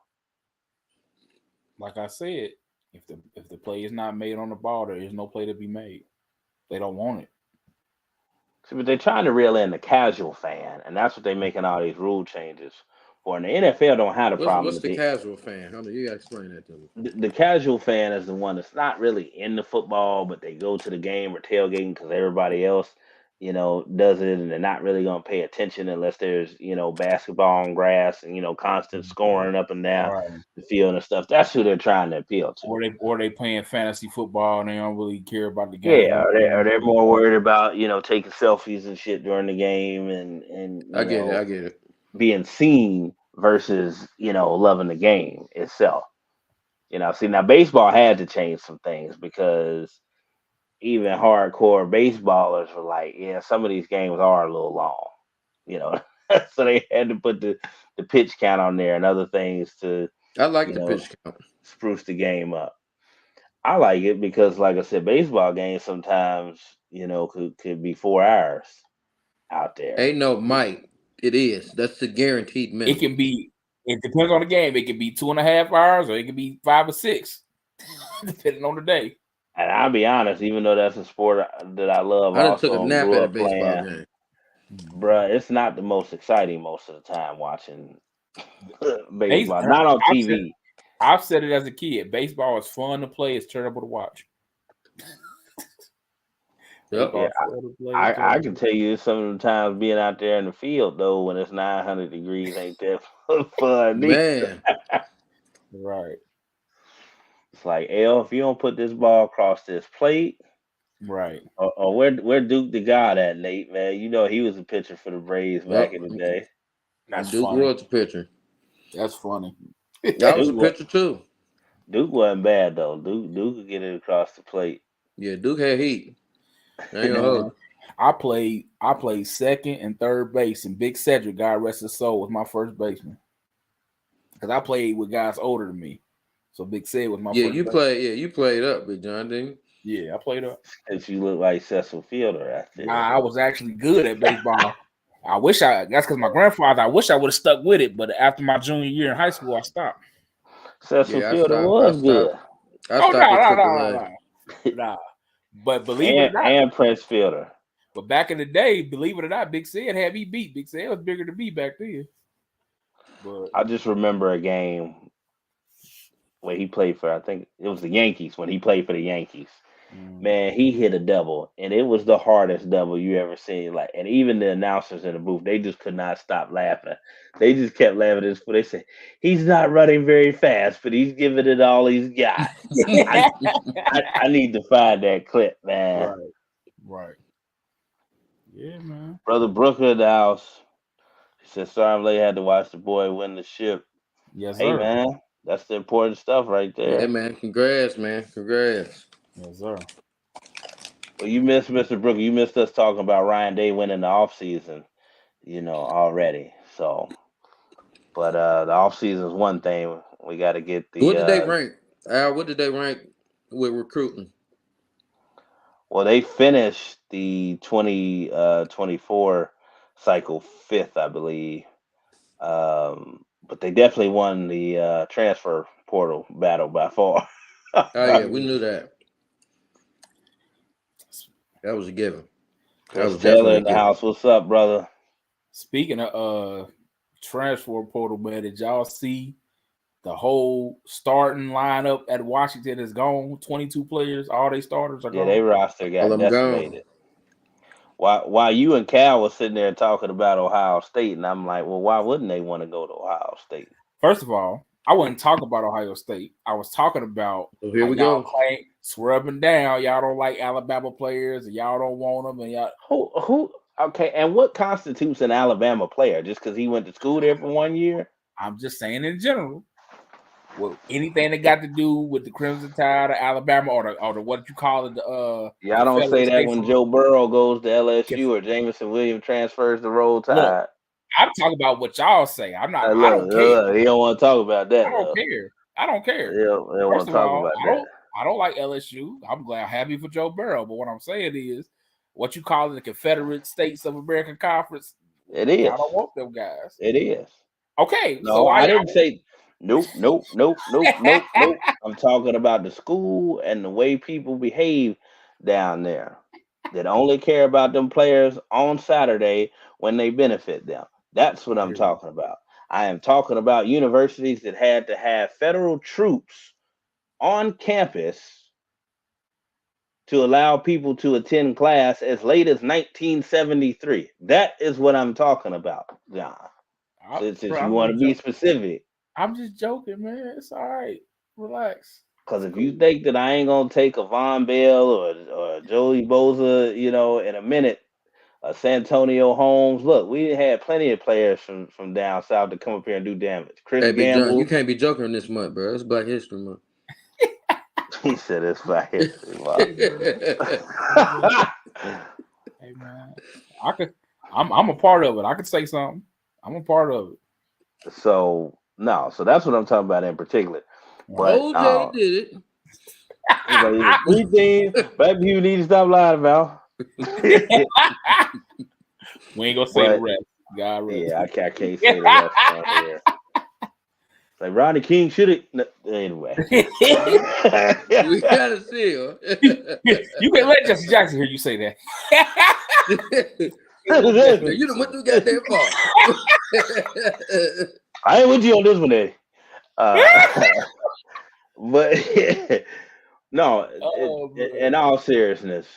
Like I said, if the play is not made on the ball, there is no play to be made. They don't want it. See, but they're trying to reel in the casual fan, and that's what they're making all these rule changes for. And the NFL don't have a problem. What's the casual fan? How you gotta explain that to me? The casual fan is the one that's not really into football, but they go to the game or tailgating because everybody else, does it, and they're not really going to pay attention unless there's, basketball on grass and, constant scoring up and down the field and stuff. That's who they're trying to appeal to. Or they playing fantasy football and they don't really care about the game. Yeah, are they more worried about, taking selfies and shit during the game and I get it. being seen versus, loving the game itself. See, now baseball had to change some things because even hardcore baseballers were like, yeah, some of these games are a little long, So they had to put the pitch count on there and other things to, I like you the know, pitch count. spruce the game up. I like it because, like I said, baseball games sometimes, could be 4 hours out there. Ain't no might. It is. That's the guaranteed It minimum. can be. It depends on the game. It can be 2.5 hours, or it can be 5 or 6, depending on the day. And I'll be honest, even though that's a sport that I love, I done took a also and nap grew at a up baseball playing, game. bruh, it's not the most exciting most of the time watching baseball. I've Not on said, TV. I've said it as a kid. Baseball is fun to play. It's terrible to watch. Yep. Yeah, I can tell you some of the times being out there in the field though when it's 900 degrees ain't that fun. Man. Right. It's like, if you don't put this ball across this plate, right, or where Duke the God at, Nate, man? You know he was a pitcher for the Braves back in the day. That's Duke funny. was a pitcher. That's funny. I was a pitcher too. Duke wasn't bad though. Duke could get it across the plate. Yeah, Duke had heat. I played second and third base, and Big Cedric, God rest his soul, was my first baseman. Because I played with guys older than me, so Big Ced was my first baseman. You played up, Big John, didn't you? Yeah, I played up. Since you look like Cecil Fielder, I think. I was actually good at baseball. That's because my grandfather. I wish I would have stuck with it, but after my junior year in high school, I stopped. Cecil Fielder was good. No. But believe it or not, and Prince Fielder. But back in the day, believe it or not, Big Ced had me beat. Big Ced was bigger than me back then. But I just remember a game where he played for, I think it was the Yankees, when he played for the Yankees. Man, he hit a double, and it was the hardest double you ever seen. Like, and even the announcers in the booth, they just could not stop laughing. They just kept laughing. They said, "He's not running very fast, but he's giving it all he's got." I need to find that clip, man. Right. Yeah, man. Brother Brooker in the house. He said, "Sorry, I'm late. Had to watch the boy win the ship." Yes, hey, sir. Man, that's the important stuff right there. Yeah, man. Congrats, man. Congrats. Yes, sir. Well, you missed Mr. Brooker. You missed us talking about Ryan Day winning the offseason, already. So, but the offseason is one thing. We got to get the. What did they rank? Al, what did they rank with recruiting? Well, they finished the 2024 cycle 5th, I believe. But they definitely won the transfer portal battle by far. Oh, yeah, we knew that. That was a given. That was Taylor in the house. What's up, brother? Speaking of transfer portal, man, did y'all see the whole starting lineup at Washington is gone? 22 players, all they starters are gone. Yeah, they roster got decimated. While you and Cal was sitting there talking about Ohio State, and I'm like, well, why wouldn't they want to go to Ohio State? First of all, I wasn't talking about Ohio State. I was talking about here we go. Swear up and down, y'all don't like Alabama players, and y'all don't want them, and y'all who? Okay, and what constitutes an Alabama player? Just because he went to school there for 1 year? I'm just saying in general. Well, anything that got to do with the Crimson Tide of Alabama or the what you call it, I don't say that when Joe Burrow goes to LSU or Jameson Williams transfers to Roll Tide. Look, I'm talking about what y'all say. I'm not. I don't care. He don't want to talk about that. I don't care. I don't care. He don't want to talk about that. I don't like LSU. I'm happy for Joe Burrow, but what I'm saying is, what you call it, the Confederate States of American Conference. It is. I don't want them guys. It is. Okay. No, so I didn't say. Nope. I'm talking about the school and the way people behave down there that only care about them players on Saturday when they benefit them. That's what I'm talking about. I am talking about universities that had to have federal troops on campus to allow people to attend class as late as 1973. That is what I'm talking about, John. Since you want to be specific. I'm just joking, man. It's all right. Relax. Because if you think that I ain't going to take a Von Bell or Joey Bosa, in a minute, Santonio Holmes, look, we had plenty of players from down south to come up here and do damage. Chris Gamble. John, you can't be joking this month, bro. It's Black History Month. He said it's Black History Month. Hey, man. I'm a part of it. I could say something. I'm a part of it. So no, so that's what I'm talking about in particular. But OJ did it. he's like, 3 things black people need to stop lying about. We ain't gonna say the rest. God rest. Yeah, I can't say the rest on here. Like Rodney King should have. Anyway, We gotta see her. You can let Jesse Jackson hear you say that. You done went through goddamn far. I ain't with you on this one, Eddie. But no, in all seriousness,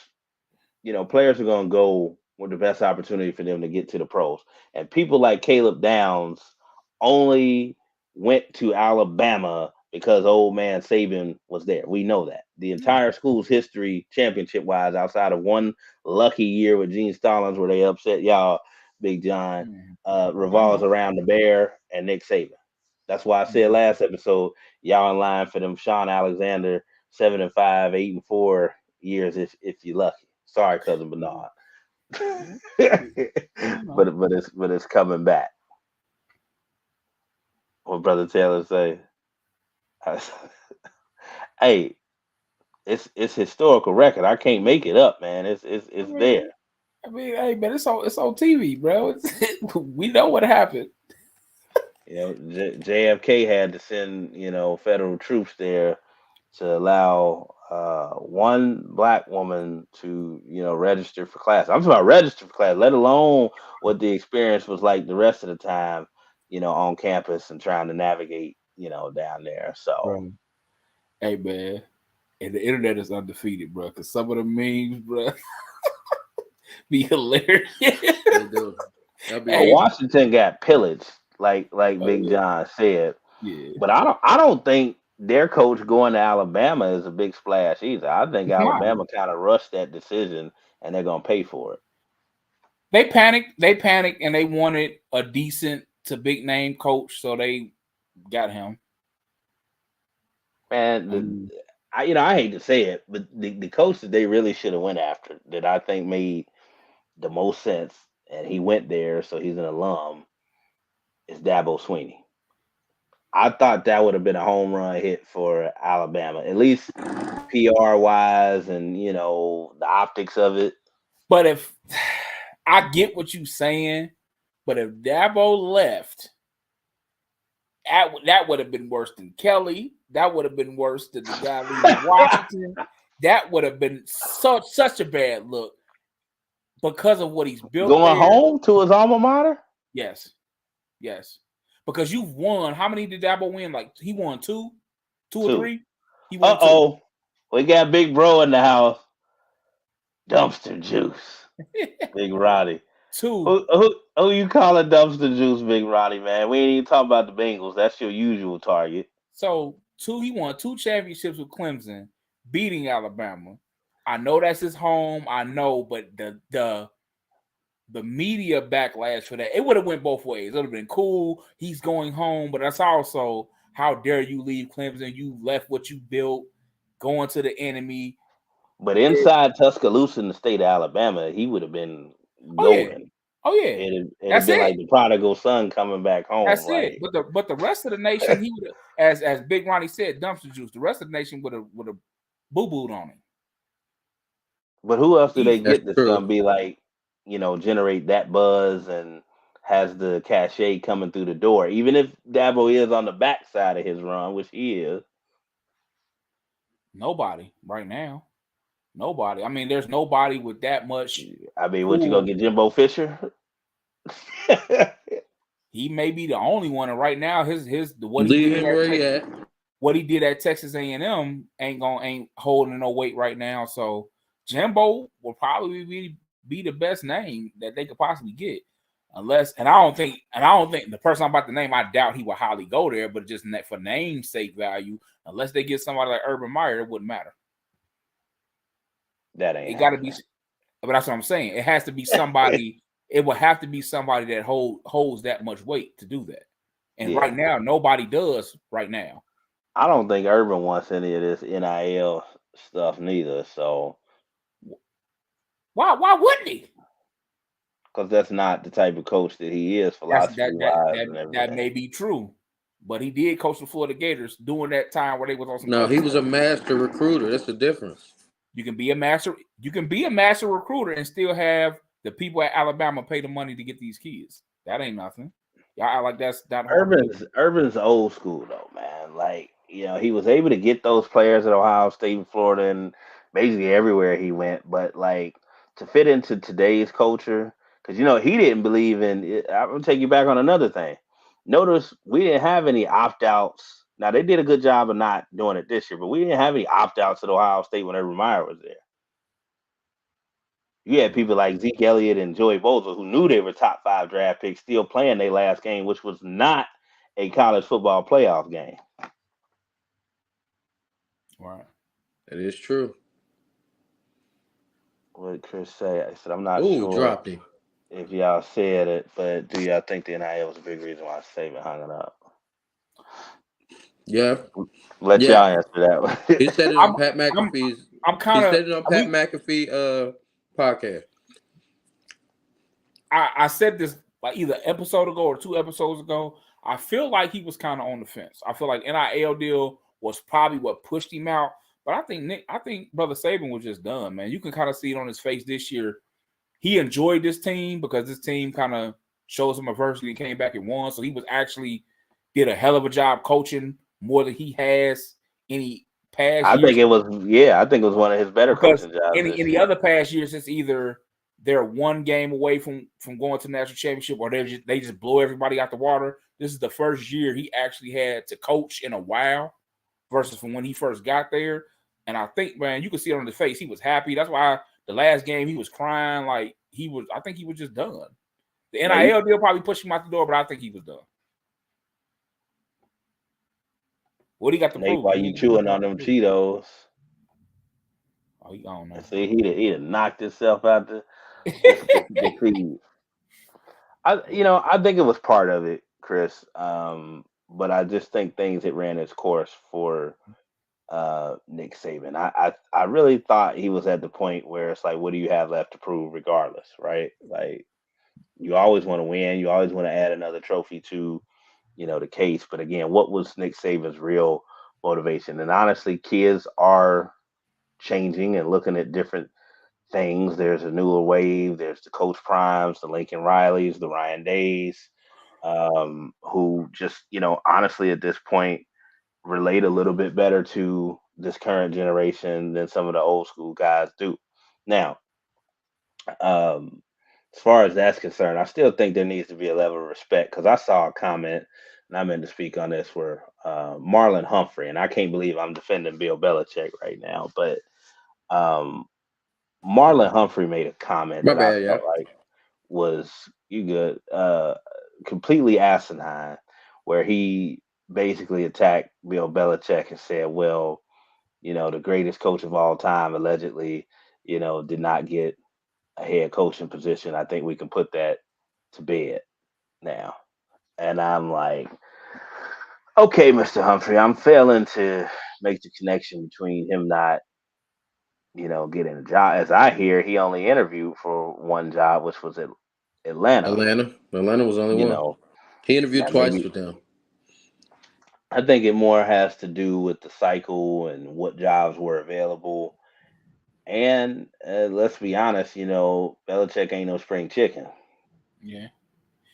players are going to go with the best opportunity for them to get to the pros. And people like Caleb Downs only went to Alabama because old man Saban was there. We know that. The entire school's history, championship-wise, outside of one lucky year with Gene Stallings where they upset y'all, Big John, revolves around the Bear and Nick Saban. That's why I said last episode, y'all in line for them Sean Alexander 7-5, 8-4 years if you're lucky. Sorry, cousin Bernard. but it's coming back. What Brother Taylor say? Hey, it's historical record. I can't make it up, man. It's there. I mean, hey man, it's on TV, bro. We know what happened. JFK had to send federal troops there to allow one black woman to register for class. I'm talking about register for class, let alone what the experience was like the rest of the time, on campus and trying to navigate, down there. So, bro. Hey man, and the internet is undefeated, bro. Because some of the memes, bro, be hilarious. Washington got pillaged, like Big John said. Yeah, but I don't think their coach going to Alabama is a big splash either. I think Alabama kind of rushed that decision, and they're gonna pay for it. They panicked, and they wanted a decent to big name coach, so they got him. And I hate to say it, but the coach that they really should have went after, that I think made the most sense, and he went there, so he's an alum, is Dabo Swinney. I thought that would have been a home run hit for Alabama, at least PR wise, and the optics of it. But if I get what you're saying, but if Dabo left, that would have been worse than Kelly. That would have been worse than the guy leaving Washington. That would have been such a bad look because of what he's built. Going home to his alma mater? Yes. Because you've won. How many did Dabo win? Like he won two or three? He won two. We got Big Bro in the house. Dumpster juice. Big Roddy. Two. Who you calling dumpster juice, Big Roddy, man? We ain't even talking about the Bengals. That's your usual target. So he won 2 championships with Clemson, beating Alabama. I know that's his home. I know, but the media backlash for that, it would have went both ways. It would have been cool. He's going home, but that's also, how dare you leave Clemson? You left what you built, going to the enemy. But inside Tuscaloosa in the state of Alabama, he would have been golden. Oh yeah. It'd have been like the prodigal son coming back home. That's it. But the rest of the nation, he would have, as Big Ronnie said, dumpster juice. The rest of the nation would have boo-booed on him. But who else do they get that's gonna be like, generate that buzz and has the cachet coming through the door? Even if Dabo is on the backside of his run, which he is. Nobody right now. Nobody. I mean, there's nobody with that much. I mean, what you gonna get, Jimbo Fisher? He may be the only one, and right now, what he did at Texas A&M ain't holding no weight right now. So Jimbo will probably be the best name that they could possibly get, unless. And I don't think the person I'm about to name, I doubt he will highly go there, but just for namesake value, unless they get somebody like Urban Meyer, it wouldn't matter. That ain't. It got to be, but that's what I'm saying. It has to be somebody. It will have to be somebody that holds that much weight to do that. And right now, nobody does. Right now, I don't think Urban wants any of this NIL stuff neither. So why wouldn't he? because that's not the type of coach that he is, philosophy wise and everything. That may be true, but he did coach the Florida Gators during that time where they was on some. No, he was a master recruiter. That's the difference. You can be a master recruiter and still have the people at Alabama pay the money to get these kids. That ain't nothing. Y'all like that's that hard. Urban's old school though, man. Like, he was able to get those players at Ohio State and Florida and basically everywhere he went. But like to fit into today's culture, because he didn't believe in it. I'm gonna take you back on another thing. Notice we didn't have any opt-outs. Now they did a good job of not doing it this year, but we didn't have any opt-outs at Ohio State when Urban Meyer was there. You had people like Zeke Elliott and Joey Bosa who knew they were top 5 draft picks still playing their last game, which was not a college football playoff game. Right. That is true. What did Chris say? I said, I'm not sure dropped him. If y'all said it, but do y'all think the NIL was a big reason why Saban hung it up? Yeah. Let y'all answer that one. He said it on Pat McAfee's. He said it on Pat McAfee podcast. I said this like either episode ago or 2 episodes ago. I feel like he was kind of on the fence. I feel like NIL deal was probably what pushed him out. But I think Brother Saban was just done, man. You can kind of see it on his face this year. He enjoyed this team because this team kind of shows him adversity and came back and won. So he was actually did a hell of a job coaching more than he has any past. I think it was one of his better coaching jobs. Any other past years, it's either they're one game away from going to the national championship, or they just blow everybody out the water. This is the first year he actually had to coach in a while, versus from when he first got there. And I think, man, you could see it on his face. He was happy. That's why the last game he was crying like he was. I think he was just done. The NIL deal probably pushed him out the door, but I think he was done. What he got to prove? Why you chewing on them Cheetos? Oh, he don't know. See, he'd have knocked himself out the feed. I think it was part of it, Chris. But I just think things had ran its course for Nick Saban. I really thought he was at the point where it's like, what do you have left to prove regardless, right? Like, you always want to win. You always want to add another trophy to, the case. But again, what was Nick Saban's real motivation? And honestly, kids are changing and looking at different things. There's a newer wave. There's the Coach Primes, the Lincoln Rileys, the Ryan Days, who just, honestly at this point relate a little bit better to this current generation than some of the old school guys do. Now, as far as that's concerned, I still think there needs to be a level of respect, because I saw a comment, and I meant to speak on this, where Marlon Humphrey, and I can't believe I'm defending Bill Belichick right now, but Marlon Humphrey made a comment that I felt like was completely asinine, where he basically attacked Bill Belichick and said, well, the greatest coach of all time allegedly, did not get a head coaching position. I think we can put that to bed now. And I'm like, okay, Mr. Humphrey, I'm failing to make the connection between him not, getting a job. As I hear, he only interviewed for one job, which was at Atlanta. Atlanta was the only one. He interviewed twice with them. I think it more has to do with the cycle and what jobs were available. And let's be honest, Belichick ain't no spring chicken. Yeah.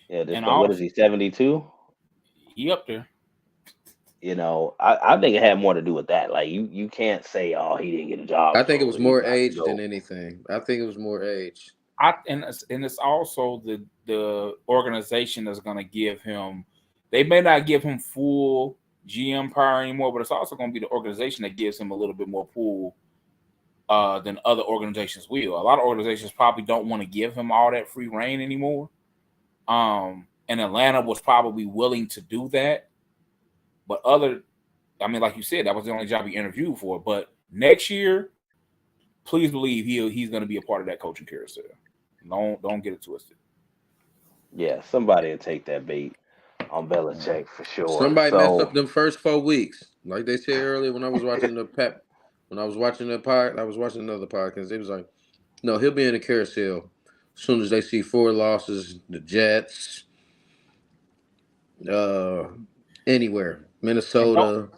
Yeah. What is he, 72? He up there. I think it had more to do with that. Like, you can't say, oh, he didn't get a job. I think it was more age than anything. I think it was more age. And it's also the organization that's going to give him. They may not give him full GM power anymore, but it's also going to be the organization that gives him a little bit more pull than other organizations will. A lot of organizations probably don't want to give him all that free reign anymore. And Atlanta was probably willing to do that. But like you said, that was the only job he interviewed for. But next year, please believe he's going to be a part of that coaching carousel. Don't get it twisted. Yeah, somebody will take that bait on Belichick for sure. Somebody messed up them first 4 weeks, like they said earlier when I was watching I was watching another podcast. It was like, no, he'll be in the carousel As soon as they see 4 losses, the Jets, anywhere, Minnesota.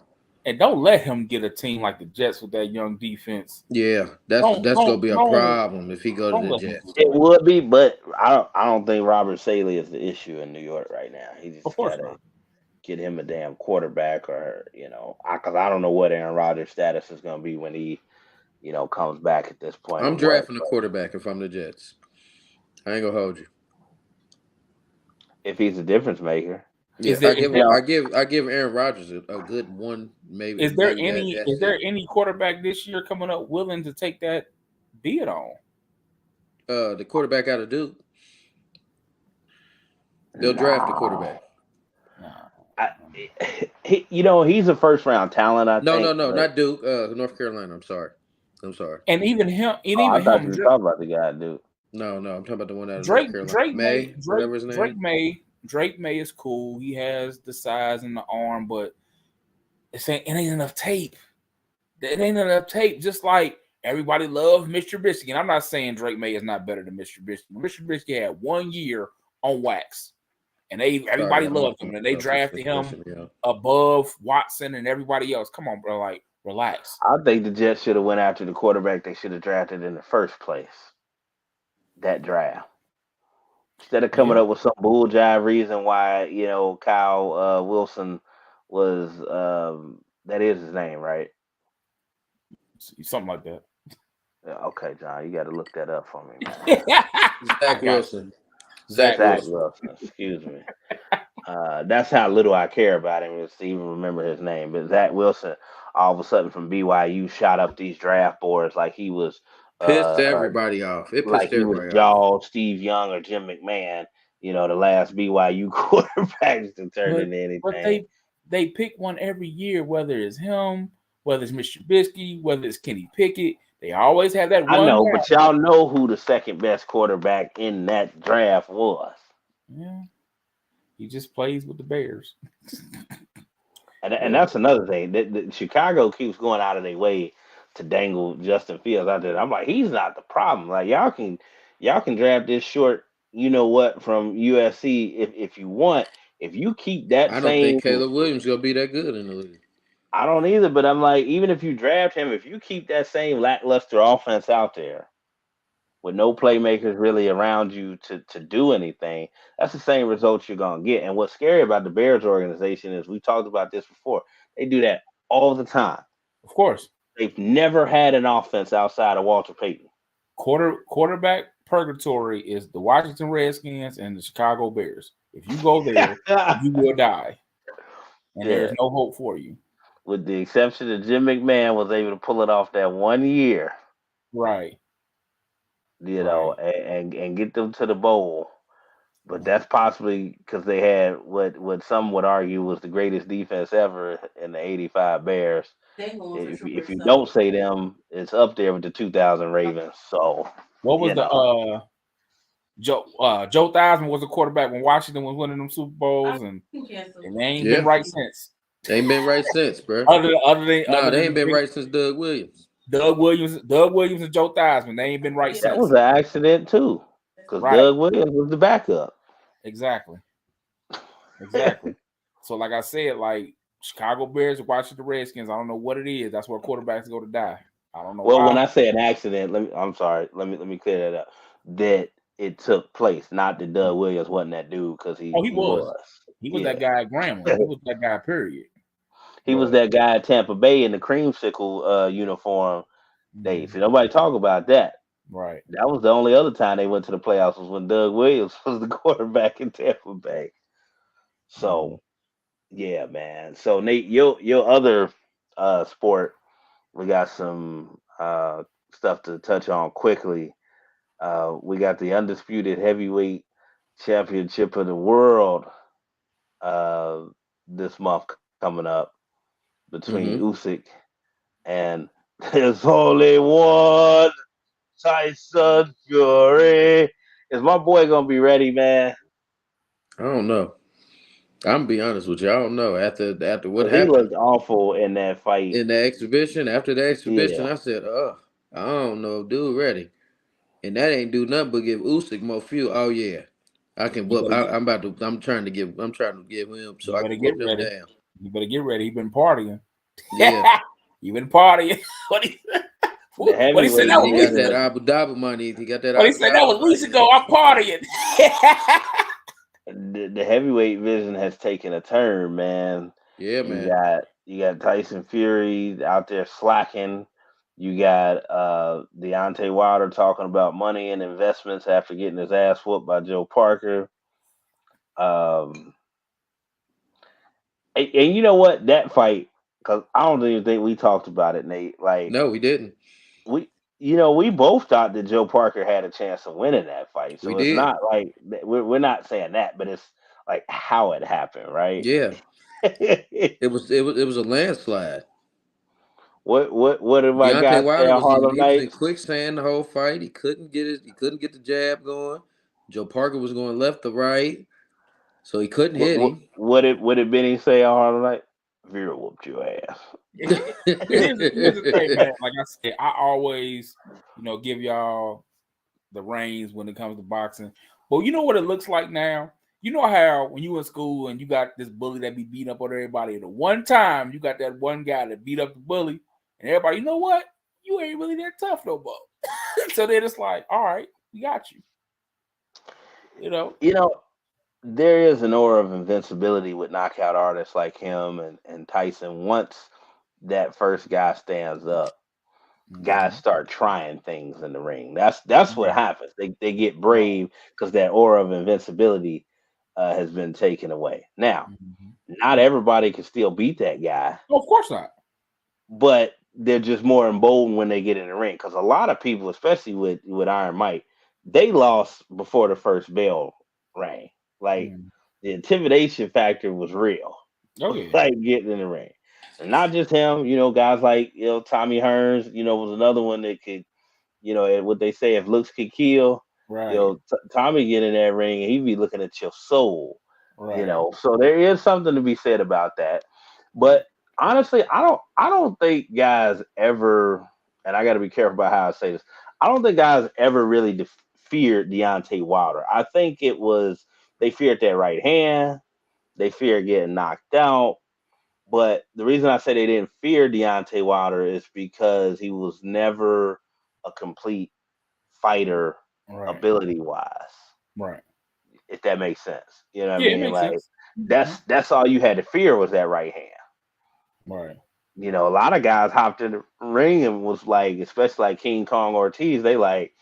And don't let him get a team like the Jets with that young defense. Yeah, that's gonna be a problem if he go to the Jets. It would be, but I don't think Robert Saleh is the issue in New York right now. He just gotta get him a damn quarterback, or because I don't know what Aaron Rodgers' status is gonna be when he comes back at this point. I'm drafting a quarterback if I'm the Jets. I ain't gonna hold you. If he's a difference maker. Yeah, I give Aaron Rodgers a good one, maybe. Is there any quarterback this year coming up willing to take that bid on? The quarterback out of Duke. They'll draft the quarterback. He's a first round talent. I think. No, not Duke. North Carolina. I'm sorry. And even him. I thought you were talking about the guy at Duke. No, I'm talking about the one out of North Carolina. Whatever his name. Drake May is cool. He has the size and the arm, but it ain't enough tape. It ain't enough tape. Just like everybody loves Mr. Trubisky. And I'm not saying Drake May is not better than Mr. Trubisky. Mr. Trubisky had 1 year on wax, and everybody loved him, and they drafted him above Watson and everybody else. Come on, bro. Like, relax. I think the Jets should have went after the quarterback they should have drafted in the first place. That draft. Instead of coming up with some bull jive reason why, Kyle Wilson was that is his name, right? Something like that. Okay, John, you got to look that up for me, man. Zach Wilson. Zach Wilson. Excuse me. That's how little I care about him is to even remember his name. But Zach Wilson, all of a sudden from BYU, shot up these draft boards like he was. Pissed everybody off. It pissed like he was Jaws, Steve Young, or Jim McMahon. The last BYU quarterbacks to turn into anything. But they pick one every year, whether it's him, whether it's Mr. Trubisky, whether it's Kenny Pickett. They always have that one. I know, but y'all know who the second best quarterback in that draft was. Yeah, he just plays with the Bears. And that's another thing. That Chicago keeps going out of their way to dangle Justin Fields out there. I'm like, he's not the problem. Like y'all can draft this short, from USC if you want. If you keep that I don't think Caleb Williams gonna be that good in the league. I don't either, but I'm like, even if you draft him, if you keep that same lackluster offense out there with no playmakers really around you to do anything, that's the same results you're gonna get. And what's scary about the Bears organization is we talked about this before. They do that all the time. Of course. They've never had an offense outside of Walter Payton. Quarterback purgatory is the Washington Redskins and the Chicago Bears. If you go there, you will die. And there's no hope for you. With the exception of Jim McMahon was able to pull it off that 1 year. Right. And get them to the bowl. But that's possibly because they had what some would argue was the greatest defense ever in the 85 Bears. If you don't say them, it's up there with the 2000 Ravens. So what was Joe Theismann was the quarterback when Washington was winning them Super Bowls, and they ain't been right since. They ain't been right since, bro. They ain't been right since Doug Williams. Doug Williams and Joe Theismann, they ain't been right since. That was an accident too, because Doug Williams was the backup. Exactly. So, like I said, like Chicago Bears, Washington Redskins, I don't know what it is. That's where quarterbacks go to die. I don't know. Well, when I say an accident, let me clear that up. That it took place, not that Doug Williams wasn't that dude, because he was. He was that guy at Grambling. He was that guy, period. He was that guy at Tampa Bay in the creamsicle uniform days. Nobody talk about that. Right. That was the only other time they went to the playoffs was when Doug Williams was the quarterback in Tampa Bay. So, yeah, man. So, Nate, your other sport, we got some stuff to touch on quickly. We got the undisputed heavyweight championship of the world this month coming up between Usyk and there's only one Tyson Fury. Is my boy gonna be ready, man? I don't know. I'm gonna be honest with you. I don't know. After what happened, he looked awful in that fight. In the exhibition, after the exhibition, I said, I don't know if dude ready. and that ain't do nothing but give Usyk more fuel. Oh yeah, I can You whoop. better get, I'm trying to give him so you I better can get whoop them ready. down. You better get ready. He been partying. Yeah, He been partying. what he The what he said heavyweight that he was got weeks. that division, Abu Dhabi money. He got that What he Abu said that was Dhabi weeks money. ago. I'm partying. the heavyweight division has taken a turn, man. Yeah, You man. got Tyson Fury out there slacking. You got Deontay Wilder talking about money and investments after getting his ass whooped by Joe Parker. Um, and you know what? That fight, because I don't even think we talked about it, Nate. Like No, we didn't. we, we both thought that Joe Parker had a chance of winning that fight. We So it's did. not like we're not saying that, but it's like how it happened, right? Yeah, it was a landslide. what did my Deontay guy say Wilder on was in Harlem he was in Nights? quicksand the whole fight. He couldn't get the jab going. Joe Parker was going left to right, so he couldn't What hit what him. what did Benny say on Harlem Night? Vera whooped your ass. Here's the thing, man. Like I said, I always, give y'all the reins when it comes to boxing. But you know what it looks like now? You know how when you in school and you got this bully that be beating up on everybody, and the one time you got that one guy that beat up the bully, and everybody, you know what? You ain't really that tough no more. So then it's like, all right, we got you. You know, there is an aura of invincibility with knockout artists like him and Tyson. Once that first guy stands up, guys Mhm. start trying things in the ring. That's what Right. happens. They get Right. brave because that aura of invincibility has been taken away. Now, Mhm. not everybody can still beat that guy, No, of course not. but they're just more emboldened when they get in the ring. Because a lot of people, especially with Iron Mike, they lost before the first bell rang. Like Mhm. the intimidation factor was real. Oh yeah. Like getting in the ring, and not just him. Guys like Tommy Hearns. Was another one that could. What they say, if looks could kill. Right. Tommy get in that ring and he be looking at your soul. Right. So there is something to be said about that. Right. But honestly, I don't think guys ever, and I got to be careful about how I say this. I don't think guys ever really feared Deontay Wilder. I think it was they feared that right hand, they feared getting knocked out. But the reason I say they didn't fear Deontay Wilder is because he was never a complete fighter Right. ability wise, Right. if that makes sense. You know what I Yeah, it mean? makes Like sense. Mhm. that's all you had to fear was that right hand. Right. A lot of guys hopped in the ring and was like, especially like King Kong Ortiz, they like,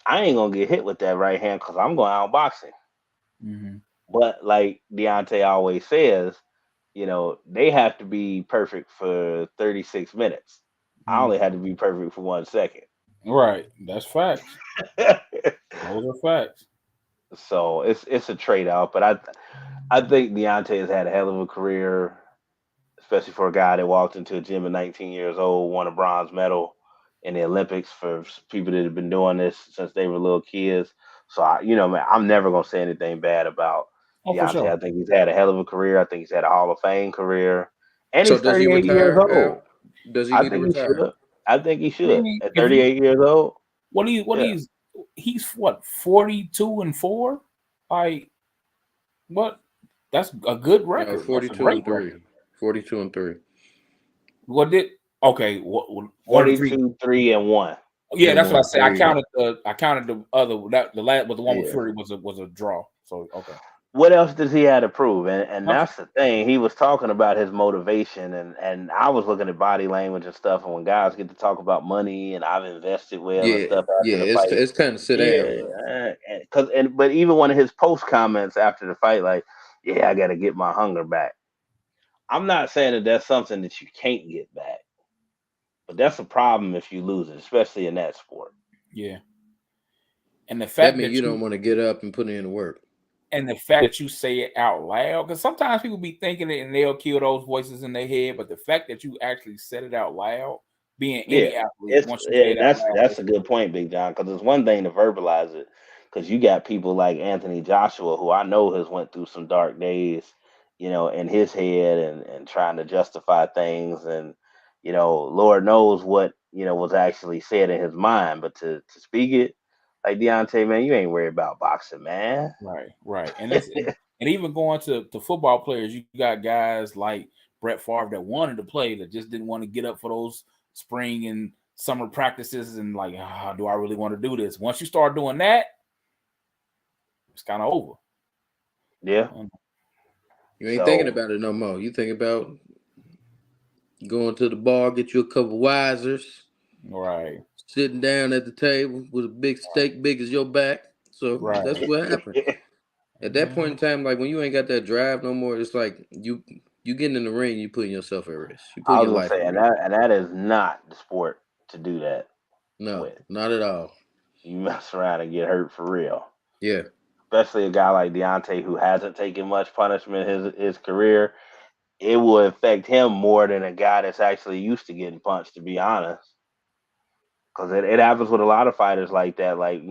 I ain't gonna get hit with that right hand because I'm going outboxing. Mm-hmm. But like Deontay always says, they have to be perfect for 36 minutes. I only had to be perfect for 1 second. Right. That's facts. Those are facts. So it's a trade off. But I think Deontay has had a hell of a career, especially for a guy that walked into a gym at 19 years old, won a bronze medal in the Olympics for people that have been doing this since they were little kids. So man, I'm never gonna say anything bad about Oh, for Deontay. sure. I think he's had a hell of a career. I think he's had a Hall of Fame career, and So he's does he 38 years retire, old. Al? Does he I need to think he retire? should. I think he I should mean, at if you 38 years old. what Yeah, he's what 42-4? Like what? That's a good No, record. That's a 42 great and record. 3. 42 and 3. What did okay? What one of the three? 42, 3-1. Yeah, And that's what I one said. I 3. counted the other that the last, but the one with Yeah. Fury was a draw. So okay. What else does he have to prove? And Nothing. that's the thing. He was talking about his motivation, and I was looking at body language and stuff. And when guys get to talk about money and I've invested well and Yeah, stuff yeah. after the It's fight, it's time to sit down. yeah, but even one of his post comments after the fight, like, yeah, I got to get my hunger back. I'm not saying that that's something that you can't get back, but that's a problem if you lose it, especially in that sport. Yeah, and the That fact means that you you don't want to get up and put in the work. say it out loud, because sometimes people be thinking it and they'll kill those voices in their head, but the fact that you actually said it out loud, being Yeah, any athlete, once you say it out that's loud, that's a good point, Big John. Because it's one thing to verbalize it, because you got people like Anthony Joshua, who I know has went through some dark days, in his head and trying to justify things, and Lord knows what was actually said in his mind, but to speak it, Like Deontay, man, you ain't worried about boxing, man. Right. And even going to football players, you got guys like Brett Favre that wanted to play that just didn't want to get up for those spring and summer practices and like, do I really want to do this? Once you start doing that, it's kind of over. Yeah. You ain't thinking about it no more. You think about going to the bar, get you a couple Wisers. Right. Sitting down at the table with a big steak big as your back. So that's what happened. At that point in time, like when you ain't got that drive no more, it's like you getting in the ring, you putting yourself at risk. You I putting was your life gonna say, at risk. and that is not the sport to do that. No, with. not at all. You mess around and get hurt for real. Yeah. Especially a guy like Deontay who hasn't taken much punishment his career. It will affect him more than a guy that's actually used to getting punched, to be honest. Because it happens with a lot of fighters like that. Like,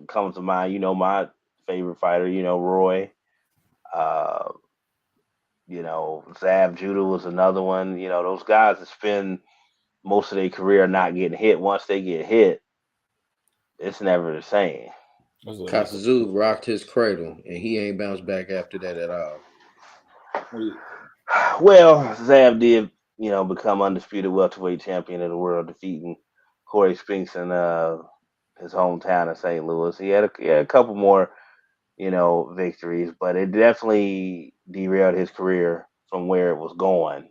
comes to mind, my favorite fighter, Roy. Uh, Zav Judah was another one. Those guys that spend most of their career not getting hit. Once they get hit, it's never the same. Kasazu rocked his cradle, and he ain't bounced back after that at all. Well, Zav did, become undisputed welterweight champion of the world, defeating Corey Spinks in his hometown of St. Louis. He had a couple more, victories, but it definitely derailed his career from where it was going.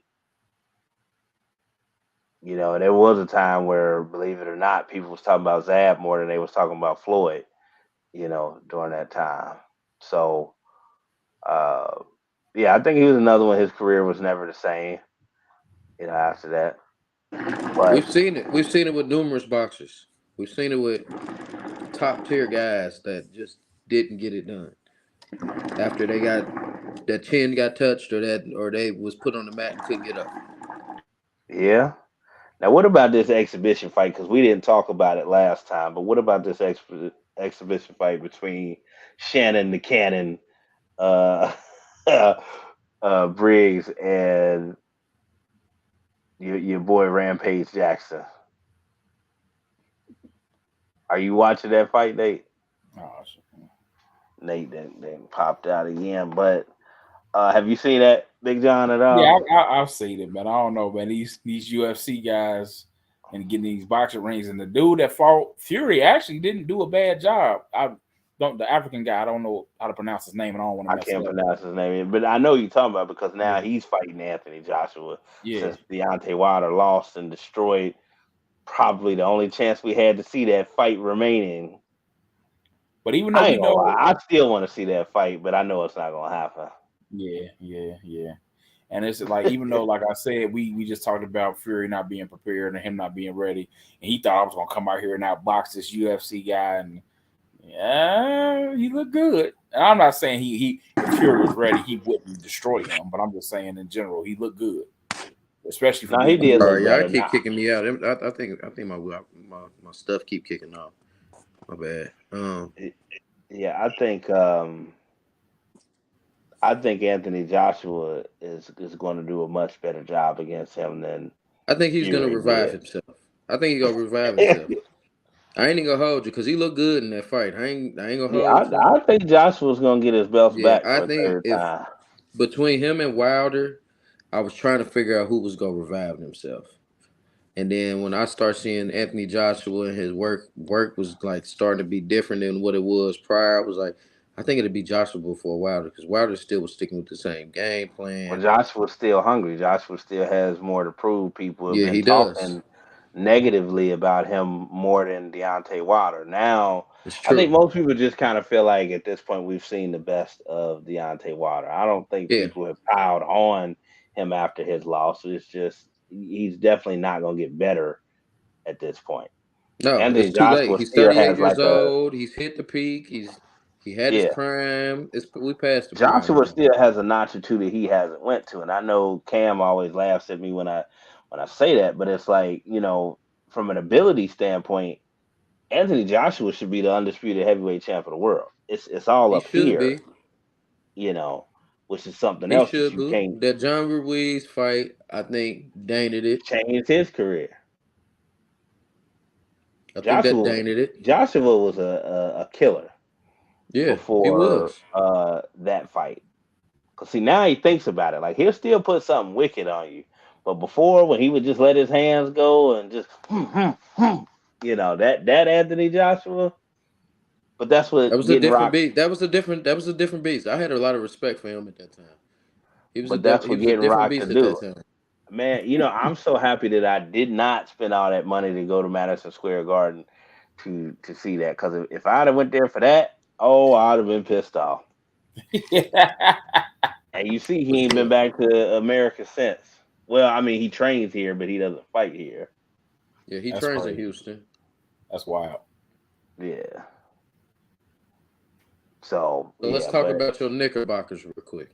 There was a time where, believe it or not, people was talking about Zav more than they was talking about Floyd, during that time. So, yeah, I think he was another one. His career was never the same, after that. But we've seen it. We've seen it with numerous boxers. We've seen it with top tier guys that just didn't get it done after they got that chin got touched or they was put on the mat and couldn't get up. yeah. Now, what about this exhibition fight? Because we didn't talk about it last time. But what about this exhibition fight between Shannon the Cannon, uh, Briggs, and your boy Rampage Jackson? Are you watching that fight, Nate? Nate then popped out again. But have you seen that, Big John, at all? Yeah, I've seen it, but I don't know, man. These UFC guys and getting these boxing rings, and the dude that fought Fury actually didn't do a bad job. The African guy, I don't know how to pronounce his name, and I don't want to. I can't pronounce his name, but I know you're talking about because now he's fighting Anthony Joshua since Deontay Wilder lost and destroyed probably the only chance we had to see that fight remaining. But even though I still want to see that fight, but I know it's not gonna happen. Yeah. And it's like, even though, like I said, we just talked about Fury not being prepared and him not being ready, and he thought I was gonna come out here and outbox this UFC guy, and he looked good. And I'm not saying if Fury was ready, he wouldn't destroy him, but I'm just saying in general, he looked good. Especially for he did look y'all better. keep kicking me out. I think my stuff keep kicking off. My bad. Yeah, I think Anthony Joshua is going to do a much better job against him than I think he's Fury gonna revive did. himself. I think he's gonna revive himself. I ain't gonna hold you because he looked good in that fight. I ain't gonna hold you. I think Joshua's gonna get his belts back I for a think third if time. between him and Wilder, I was trying to figure out who was gonna revive himself. And then when I start seeing Anthony Joshua and his work was like starting to be different than what it was prior, I was like, I think it'd be Joshua before Wilder because Wilder still was sticking with the same game plan. Well, Joshua's still hungry. Joshua still has more to prove. People have Yeah, been he does. talking negatively about him more than Deontay Wilder. Now, It's I think true. most people just kind of feel like at this point we've seen the best of Deontay Wilder. I don't think Yeah. people have piled on him after his loss. It's just he's definitely not going to get better at this point. No, Anthony it's too late. Joshua He's still 38 has years like a old. He's hit the peak. He had his prime. We passed the prime Joshua now. still has a notch or two that he hasn't went to, and I know Cam always laughs at me when I say that, but it's like from an ability standpoint, Anthony Joshua should be the undisputed heavyweight champ of the world. It's all He up should here, be. Which is something He else that should you be. can't That John Ruiz fight, I think, dated it. change his career. I think that tainted it. Joshua was a killer Yeah, he before was. that fight. Cause see now he thinks about it. Like he'll still put something wicked on you, but before when he would just let his hands go and just that Anthony Joshua. But that's That what was a getting different rocked. beast. That was a different beast. I had a lot of respect for him at that time. But that's He what was a getting different rocked to beast at that do. time. Man, I'm so happy that I did not spend all that money to go to Madison Square Garden to see that. Because if I'd have went there for that, oh, I'd have been pissed off. And you see, For he ain't been sure. back to America since. Well, I mean, he trains here, but he doesn't fight here. Yeah, he That's trains in crazy. Houston. That's wild. Yeah. So So let's yeah, talk but about your Knickerbockers real quick.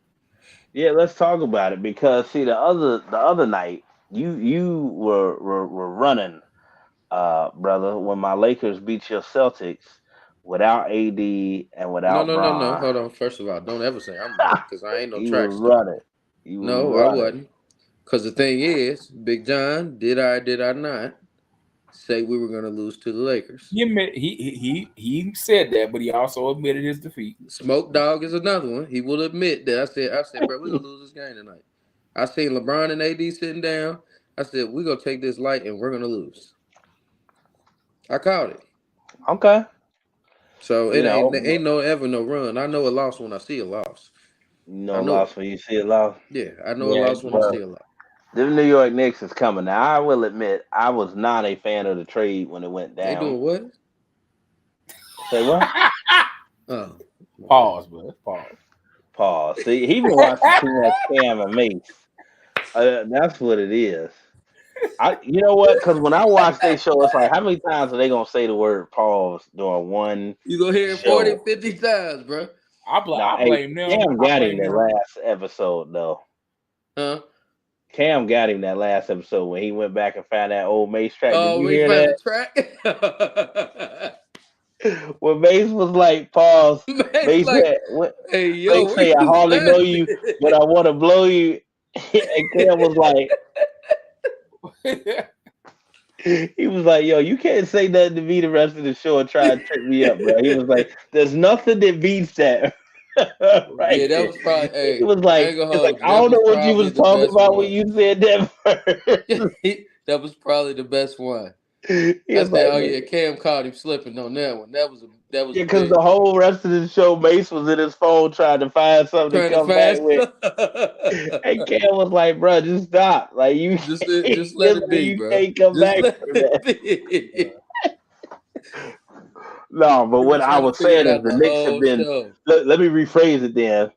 yeah, let's talk about it because see the other night you were running, brother, when my Lakers beat your Celtics without AD and No, without no, no, no. Bron. Hold on. First of all, don't ever say I'm running because I ain't no You were track star. running. You were No, I running. wasn't. Because the thing is, Big John, did I not say we were going to lose to the Lakers? He said that, but he also admitted his defeat. Smoke Dog is another one. He will admit that. I said, bro, we're going to lose this game tonight. I seen LeBron and AD sitting down. I said, we're going to take this light and we're going to lose. I called it. Okay. So You it know, ain't no ever no run. I know a loss when I see a loss. I no know loss it. when you see a loss. Yeah, I know a Yeah, loss when I Well, see a loss. the New York Knicks is coming. Now, I will admit, I was not a fan of the trade when it went They down. doing what? Say what? Oh, Pause, bro. Pause. Pause. See, he been watching too much Cam and Mace. That's what it is. You know what? Because when I watch they show, it's like, how many times are they gonna say the word pause during one you gonna hear it show? 40, 50 times, bro. Nah, I hey, blame them. Cam I got him blame that them. last episode though. Huh? Cam got him that last episode when he went back and found that old Mace track. Did Oh, you we hear found the that? track. When Mace was like, pause. Man's Mace like, said, what? hey, yo, Mace where say, I you hardly know find you, but it? I want to blow you. And Cam was like, he was like, yo, you can't say nothing to me the rest of the show and try and trip me up, bro. He was like, there's nothing that beats that. Yeah, Right that there. was probably, He hey, was I like, ain't gonna he's like, hold you. I That don't know was what you probably was the talking best about when one. you said that first. That was probably the best one. He I was said, like, oh yeah, Cam caught him slipping on that one. That was yeah, because the big. whole rest of the show, Mace was in his phone trying to find something to Trying to come back find with. And Cam was like, bro, just stop. Like, you just let it be, you bro. can't come Just back let from that. it be. No, but He what was I trying to was figure saying it is out the the Knicks have whole been, show. let me rephrase it then.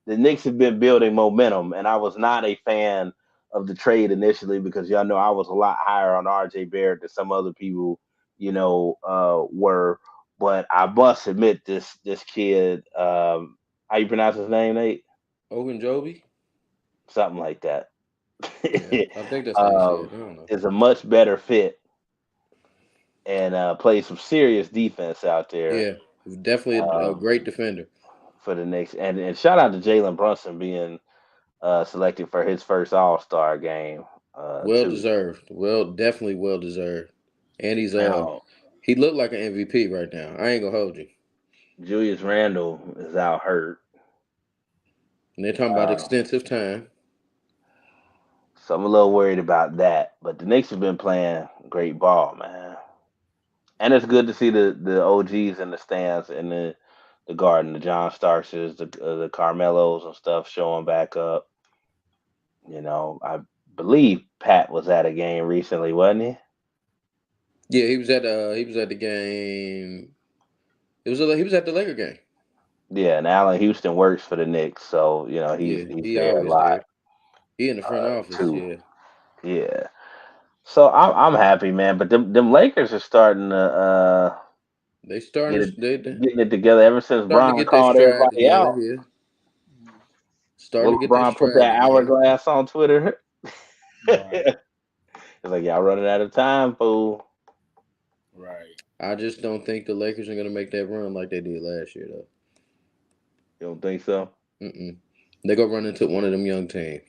The Knicks have been building momentum, and I was not a fan of the trade initially because y'all know I was a lot higher on RJ Barrett than some other people, were. But I must admit this kid, how you pronounce his name, Nate? Ogunjobi? Something like that. Yeah, I think that's how you say it. I don't know. Is a much better fit and plays some serious defense out there Yeah, definitely a um, great defender. for the Knicks. And shout out to Jalen Brunson being selected for his first All Star game Well too. deserved. Definitely well deserved. And Now he looked like an MVP right now. I ain't gonna hold you. Julius Randle is out hurt, And they're talking about uh, extensive time. so I'm a little worried about that. But the Knicks have been playing great ball, man, and it's good to see the OGs in the stands in the Garden, the John Starkses, the Carmelos and stuff showing back up. I believe Pat was at a game recently, wasn't he? Yeah, he was at the game. He was at the Laker game. Yeah, and Allen Houston works for the Knicks, so he's Yeah, he's he there a always lot there. He in the front office. too. Yeah, Yeah, so I'm happy, man. But them Lakers are starting to they get starting it to they getting it together. Ever since starting to Bron get their called stride everybody together. out, Yeah, starting little to get their Bron put stride that together. hourglass on Twitter. Right. It's like y'all running out of time, fool. Right. I just don't think the Lakers are gonna make that run like they did last year, though. You don't think so? They go run into one of them young teams.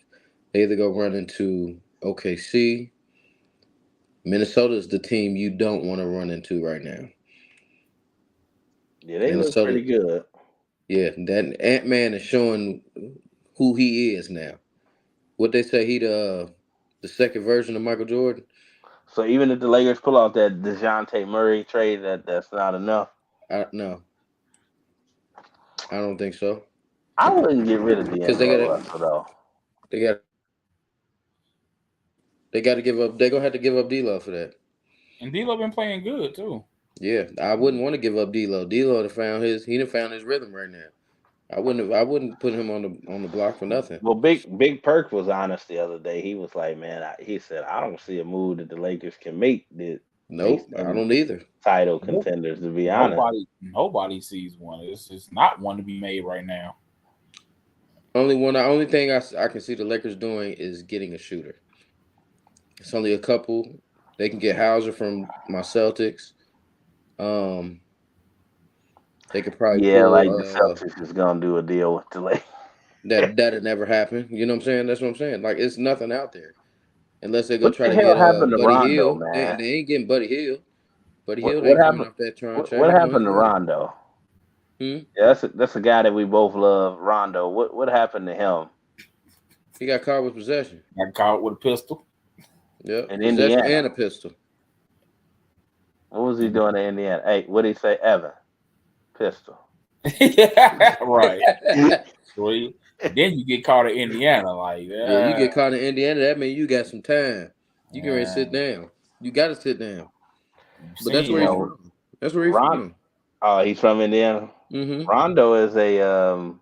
They either go run into OKC, Minnesota is the team you don't want to run into right now. Yeah, they Minnesota, look pretty good. Yeah, that Ant-Man is showing who he is now. What they say, he the second version of Michael Jordan. So even if the Lakers pull off that DeJounte Murray trade, that's not enough. No, I don't think so. I wouldn't get rid of Because D'Angelo Russell though. they got to give up. They're gonna have to give up D-Lo for that. And D-Lo been playing good too. Yeah, I wouldn't want to give up D-Lo. D-Lo done found his rhythm right now. I wouldn't put him on the block for nothing. Well, Big Perk was honest the other day. He was like, man, he said, I don't see a move that the Lakers can make that Nope, I don't either. Title contenders, to be honest. Nobody sees one. It's not one to be made right now. Only thing I can see the Lakers doing is getting a shooter. It's only a couple. They can get Hauser from my Celtics. They could probably pull, like the Celtics is gonna do a deal with the Lakers. That'd never happen. You know what I'm saying? That's what I'm saying. Like, it's nothing out there unless they go What try the to hell get happened to Buddy Rondo, Hill. man? They ain't getting Buddy Hill. Buddy Hill What ain't happened? coming off that trying. What happened to Rondo? Hmm? Yeah, that's a guy that we both love, Rondo. What happened to him? He got caught with possession. Got caught with a pistol. Yep, in possession Indiana. and a pistol. What was he doing in Indiana? Hey, what did he say, Evan? Pistol. Right. Sweet. Then you get caught in Indiana, like yeah, you get caught in Indiana. That means you got some time. You can ready to sit down. You got to sit down. But that's where he's from. That's where he's from. Oh, he's from Indiana. Mm-hmm. Rondo is a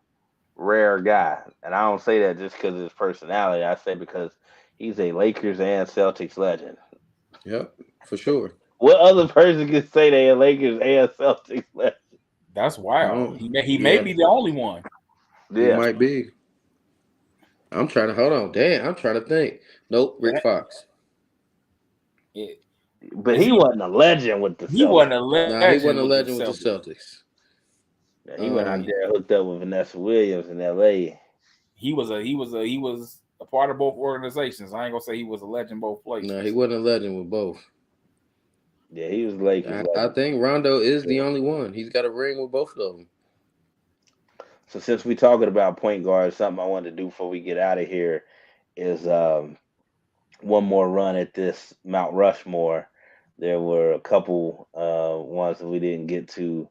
rare guy, and I don't say that just because of his personality. I say because he's a Lakers and Celtics legend. Yep, for sure. What other person can say they a Lakers and Celtics legend? That's wild. He may be the only one. Yeah, he might be. I'm trying to hold on. Damn, I'm trying to think. Nope, Rick Fox. But he wasn't a legend with the Celtics. He wasn't a legend. Nah, he wasn't a legend with the Celtics. Yeah, he went out there hooked up with Vanessa Williams in L.A. He was a part of both organizations. I ain't gonna say he was a legend both places. No, he wasn't a legend with both. Yeah, he was Lakers. I think Rondo is the only one. He's got a ring with both of them. So since we're talking about point guards, something I wanted to do before we get out of here is one more run at this Mount Rushmore. There were a couple ones that we didn't get to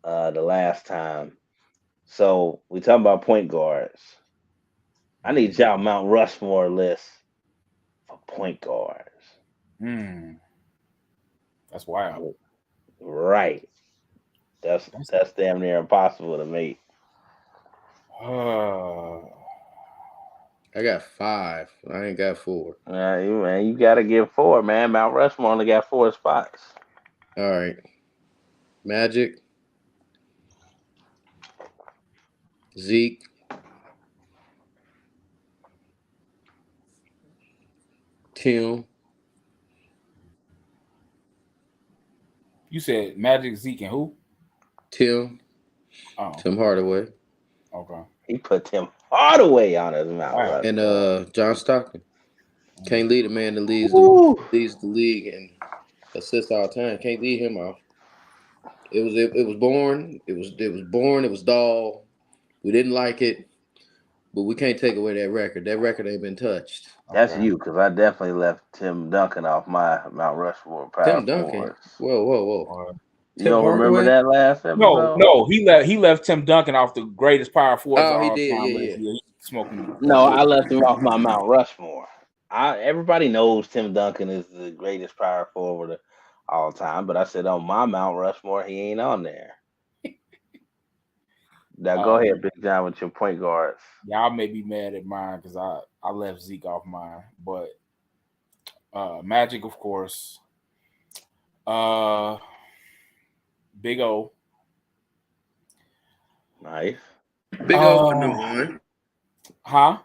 the last time. So we talking about point guards. I need y'all Mount Rushmore list for point guards. That's wild. Right. That's damn near impossible to make. I got 5. I ain't got 4. Man, you gotta give 4, man. Mount Rushmore only got 4 spots. All right. Magic. Zeke. Tim. You said Magic, Zeke, and who? Tim. Oh. Tim Hardaway. Okay. He put Tim Hardaway on his Mount Rushmore. And John Stockton. Can't lead a man that leads the league and assists all time. Can't lead him off. It was born. It was born. It was dull. We didn't like it, but we can't take away that record. That record ain't been touched. That's you, because I definitely left Tim Duncan off my Mount Rushmore. Tim Duncan. Whoa. You don't remember that last episode? No. He left Tim Duncan off the greatest power forward. Oh, he did. Yeah. Smoking. No, I left him off my Mount Rushmore. Everybody knows Tim Duncan is the greatest power forward of all time, but I said on my Mount Rushmore, he ain't on there. Now go ahead, Big John, with your point guards. Y'all may be mad at mine because I left Zeke off mine, but Magic, of course. Big O. Nice. Big O wasn't no one. Huh?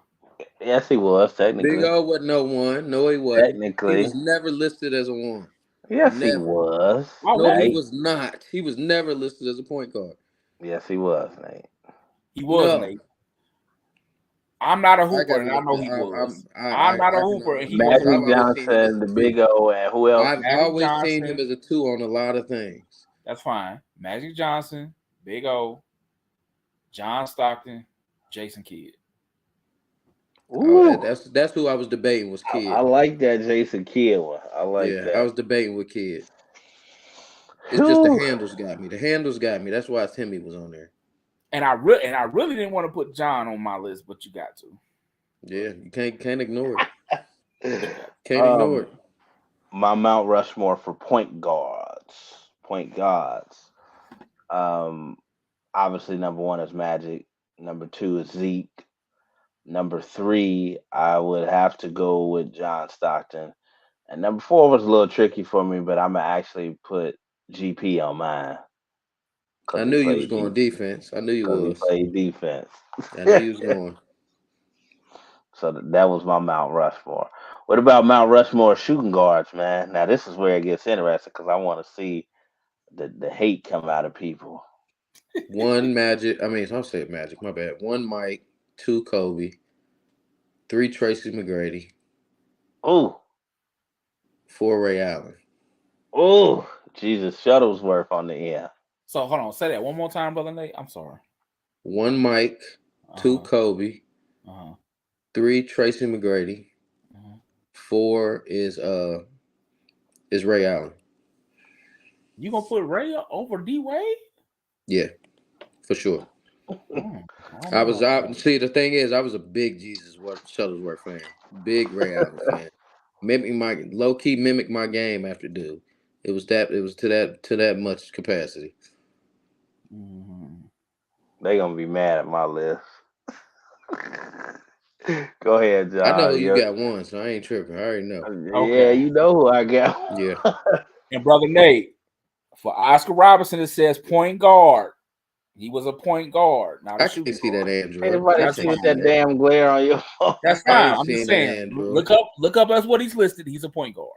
Yes, he was, technically. Big O wasn't no one. No, he wasn't. Technically. He was never listed as a one. Yes, he was. No, he was not. He was never listed as a point guard. Yes, he was, Nate. He was, Nate. I'm not a I hooper, gotta and I look know this. he was. I I'm not a can hooper, and he because was a Magic I've hooper. always seen him as Johnson, a the two. Big O, and who else? I've Magic always seen him Johnson. as a two on a lot of things. That's fine. Magic Johnson, Big O, John Stockton, Jason Kidd. Ooh, That's who I was debating was I Kidd. like that Jason Kidd one. I like Yeah, I that. was debating with Kidd. It's just the Whew. handles got me. The handles got me. That's why Timmy was on there. And I really didn't want to put John on my list, but you got to. Yeah, you can't ignore it. Can't ignore Um, it. my Mount Rushmore for point guards. Point guards. Um, obviously number one is Magic. Number two is Zeke. Number three, I would have to go with John Stockton. And number four was a little tricky for me, but I'm gonna actually put GP on mine I because he knew you was played going defense. I knew you because he was. played defense. I knew you was going. So that was my Mount Rushmore. What about Mount Rushmore shooting guards, man? Now this is where it gets interesting because I want to see the hate come out of people. One Magic. I mean, I'll say Magic. My bad. One Mike. Two Kobe. Three Tracy McGrady. Ooh, Four Ray Allen. ooh, Jesus Shuttlesworth on the end. So hold on, say that one more time, brother Nate. I'm sorry. One Mike. Two Kobe. Uh-huh. Three Tracy McGrady. Uh-huh. Four is Ray Allen. You gonna put Ray over D Wade? Yeah, for sure. I See, the thing is, I was a big Shuttlesworth fan, big Ray Allen fan. Low key mimic my game after dude. It was to that much capacity. Mm-hmm. They gonna be mad at my list. Go ahead, I know John. who you got one, so I ain't tripping. I already know. Yeah, Okay. you know who I got. Yeah. And brother Nate, for Oscar Robertson, it says point guard. He was a point guard, not a I shooting can't see that guard. Android. Anybody I That's see can't with see fine. that that. damn glare on your phone? That's I fine. ain't I'm just seeing that saying. Android. Look up as what he's listed. He's a point guard.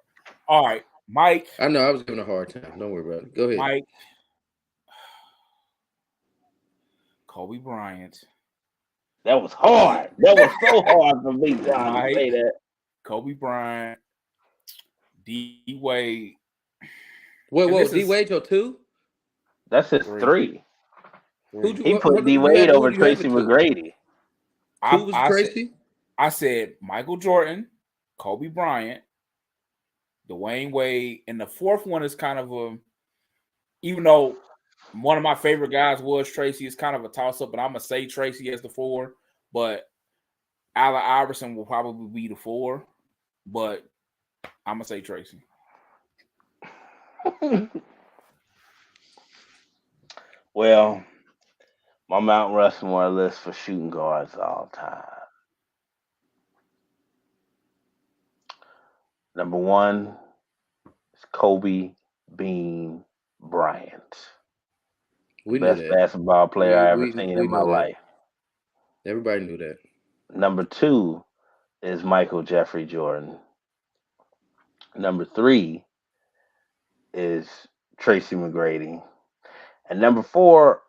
All right, Mike. I know I was giving a hard time. Don't worry about it. Go ahead. Mike. Kobe Bryant. That was hard. That was so hard for me, John, to say that. Kobe Bryant. D Wade. Whoa, D Wade your two? That's his three. He put D Wade over Tracy McGrady. Two was Tracy? I said Michael Jordan, Kobe Bryant, Dwayne Wade, and the fourth one is kind of a, even though one of my favorite guys was Tracy, it's kind of a toss-up, but I'm going to say Tracy as the four, but Allen Iverson will probably be the four, but I'm going to say Tracy. Well, my Mount Rushmore list for shooting guards all time. Number one is Kobe Bean Bryant. We Best knew that. basketball player I ever seen in my knew that. life. Everybody knew that. Number two is Michael Jeffrey Jordan. Number three is Tracy McGrady. And number four,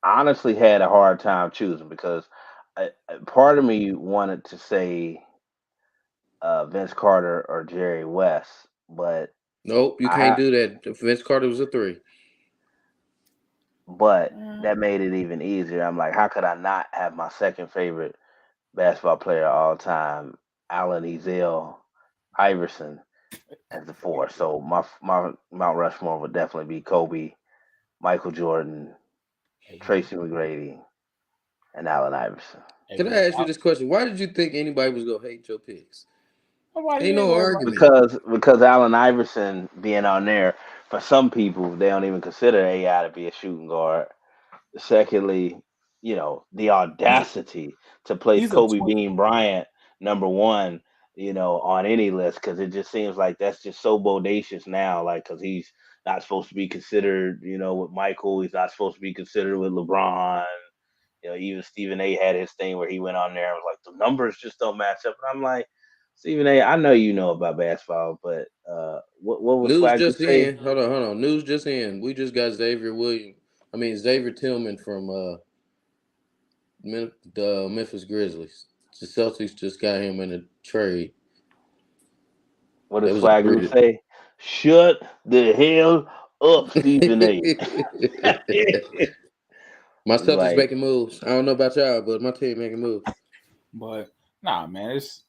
I honestly had a hard time choosing because part of me wanted to say Vince Carter or Jerry West, but nope, you can't do that. Vince Carter was a three. But that made it even easier. I'm like, how could I not have my second favorite basketball player of all time, Allen Iverson, as the four? So my Mount Rushmore would definitely be Kobe, Michael Jordan, Tracy McGrady, and Allen Iverson. Can I ask you this question? Why did you think anybody was gonna hate your picks? Nobody Ain't no argument. Because Allen Iverson being on there, for some people, they don't even consider AI to be a shooting guard. Secondly, the audacity to place Kobe Bean Bryant number one, on any list, because it just seems like that's just so bodacious now. Like, because he's not supposed to be considered, with Michael. He's not supposed to be considered with LeBron. Even Stephen A. had his thing where he went on there and was like, the numbers just don't match up. And I'm like, Stephen A., I know you know about basketball, but what was News Swag just say? in. Hold on. News just in. We just got Xavier Tillman from the Memphis Grizzlies The Celtics just got him in a trade. What That does was Swagger agreed. say? Shut the hell up, Stephen A. My It's Celtics like, making moves. I don't know about y'all, but my team making moves. But nah, man, it's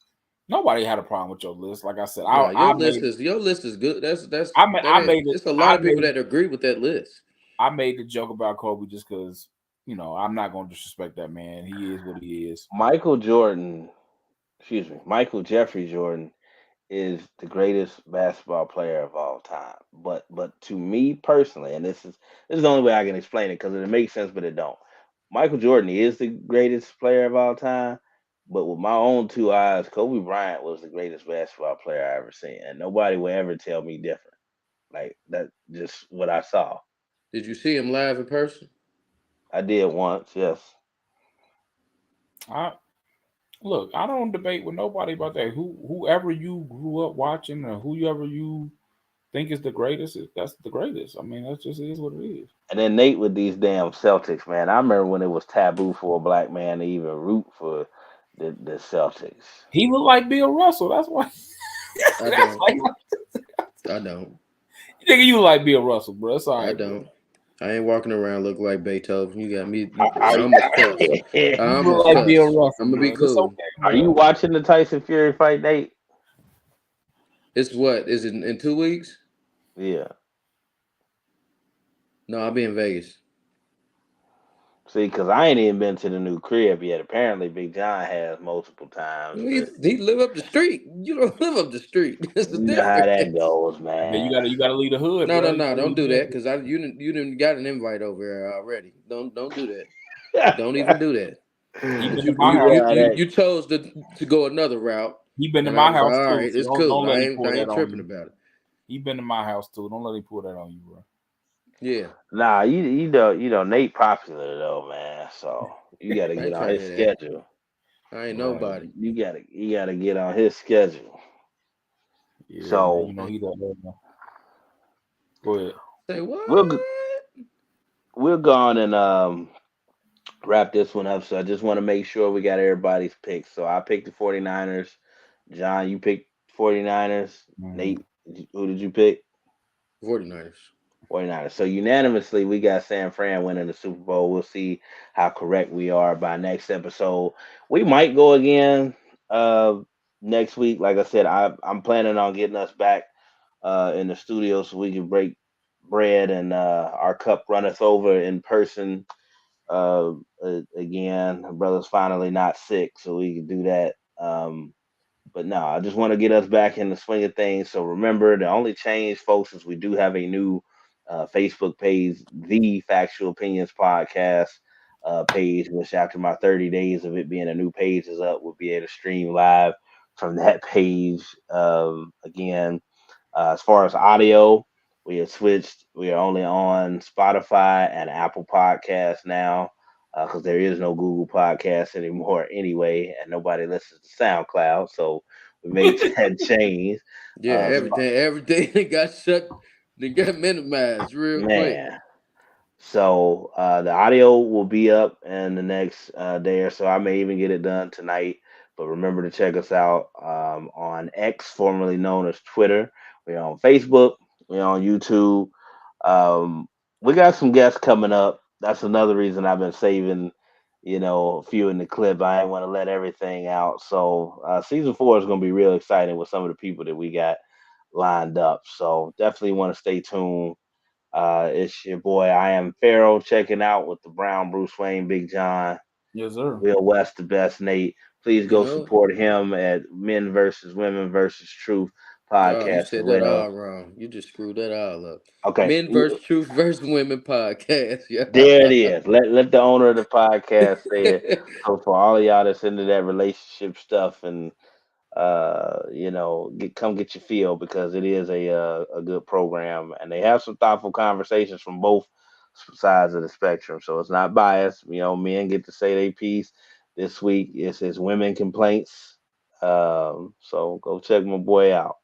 nobody had a problem with your list. Like I said, Nah, I made your list is good. I made it. It's a lot of people that agree with that list. I made the joke about Kobe just because I'm not going to disrespect that man. He is what he is. Michael Jeffrey Jordan is the greatest basketball player of all time. But to me personally, and this is the only way I can explain it because it makes sense, but it don't. Michael Jordan is the greatest player of all time, but with my own two eyes, Kobe Bryant was the greatest basketball player I ever seen, and nobody will ever tell me different. Like that, just what I saw. Did you see him live in person? I did once, yes. I look. I don't debate with nobody about that. Whoever you grew up watching or whoever you think is the greatest, that's the greatest. I mean, that's just is what it is. And then Nate with these damn Celtics, man. I remember when it was taboo for a black man to even root for the Celtics. He looked like Bill Russell. That's why. I That's don't. why. I don't. You think you look like Bill Russell, bro? That's all right. I don't. I ain't walking around looking like Beethoven. You got me. Are I you, almost cuss. I You almost look like Bill cuss. Russell, I'm gonna be bro. It's cool. okay, are you bro. watching the Tyson Fury fight, Nate? It's what? Is it in 2 weeks? Yeah. No, I'll be in Vegas. See, because I ain't even been to the new crib yet. Apparently, Big John has multiple times, but He live up the street. You don't live up the street. That's the you know how that difference. goes, Yeah, man. you gotta leave the hood, No, bro. no, You no! gotta Don't leave do that Memphis. because you didn't got an invite over here already. Don't do that. Don't even do that. He Because been to you my you house. you Yeah, you, that you chose to go another route, He been to and I my was like, house all too. right, So it's don't cool. let I him pull ain't that on tripping you. about it. He been to my house too. Don't let him pull that on you, bro. Yeah, nah. You know Nate popular though, man. So you got to I get ain't on trying to his hear that. schedule. I ain't Right. nobody. You gotta get on his schedule. Yeah, man. So You know he that. Go ahead. Say what? we'll we'll go on and wrap this one up. So I just want to make sure we got everybody's picks. So I picked the 49ers. John, you picked 49ers. Mhm. Nate, who did you pick? 49ers. 49ers. So unanimously, we got San Fran winning the Super Bowl. We'll see how correct we are by next episode. We might go again uh, next week. Like I said, I'm planning on getting us back in the studio so we can break bread and our cup runneth over in person again. My brother's finally not sick, so we can do that. But no, I just want to get us back in the swing of things. So remember, the only change, folks, is we do have a new Facebook page, the Factual Opinions Podcast page, which after my 30 days of it being a new page is up, we'll be able to stream live from that page again. As far as audio, we have switched. We are only on Spotify and Apple Podcasts now because there is no Google Podcasts anymore anyway, and nobody listens to SoundCloud. So we made that change. Yeah, Uh, Sp- everything got shut. They got minimized real quick. man. So the audio will be up in the next day or so. I may even get it done tonight. But remember to check us out on X, formerly known as Twitter. We're on Facebook. We're on YouTube. Um, we got some guests coming up. That's another reason I've been saving, a few in the clip. I ain't want to let everything out. So season 4 is going to be real exciting with some of the people that we got lined up. So definitely want to stay tuned. It's your boy, I am Pharaoh, checking out with the Brown, Bruce Wayne, Big John, Yes, sir. Will West, the best Nate. Please You go know? support him at Men versus Women versus Truth Oh, you podcast as said that all well. wrong. You just screwed that all up. Okay, Men versus Truth versus Women podcast. there it is. Let the owner of the podcast say it. So for all of y'all that's into that relationship stuff and come get your feel because it is a good program and they have some thoughtful conversations from both sides of the spectrum. So it's not biased. Men get to say their piece. This week it's women complaints. So go check my boy out.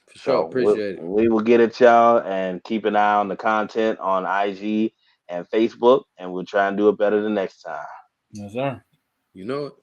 For sure. So Appreciate it. we will get at y'all and keep an eye on the content on IG and Facebook, and we'll try and do it better the next time. Yes, sir. You know it.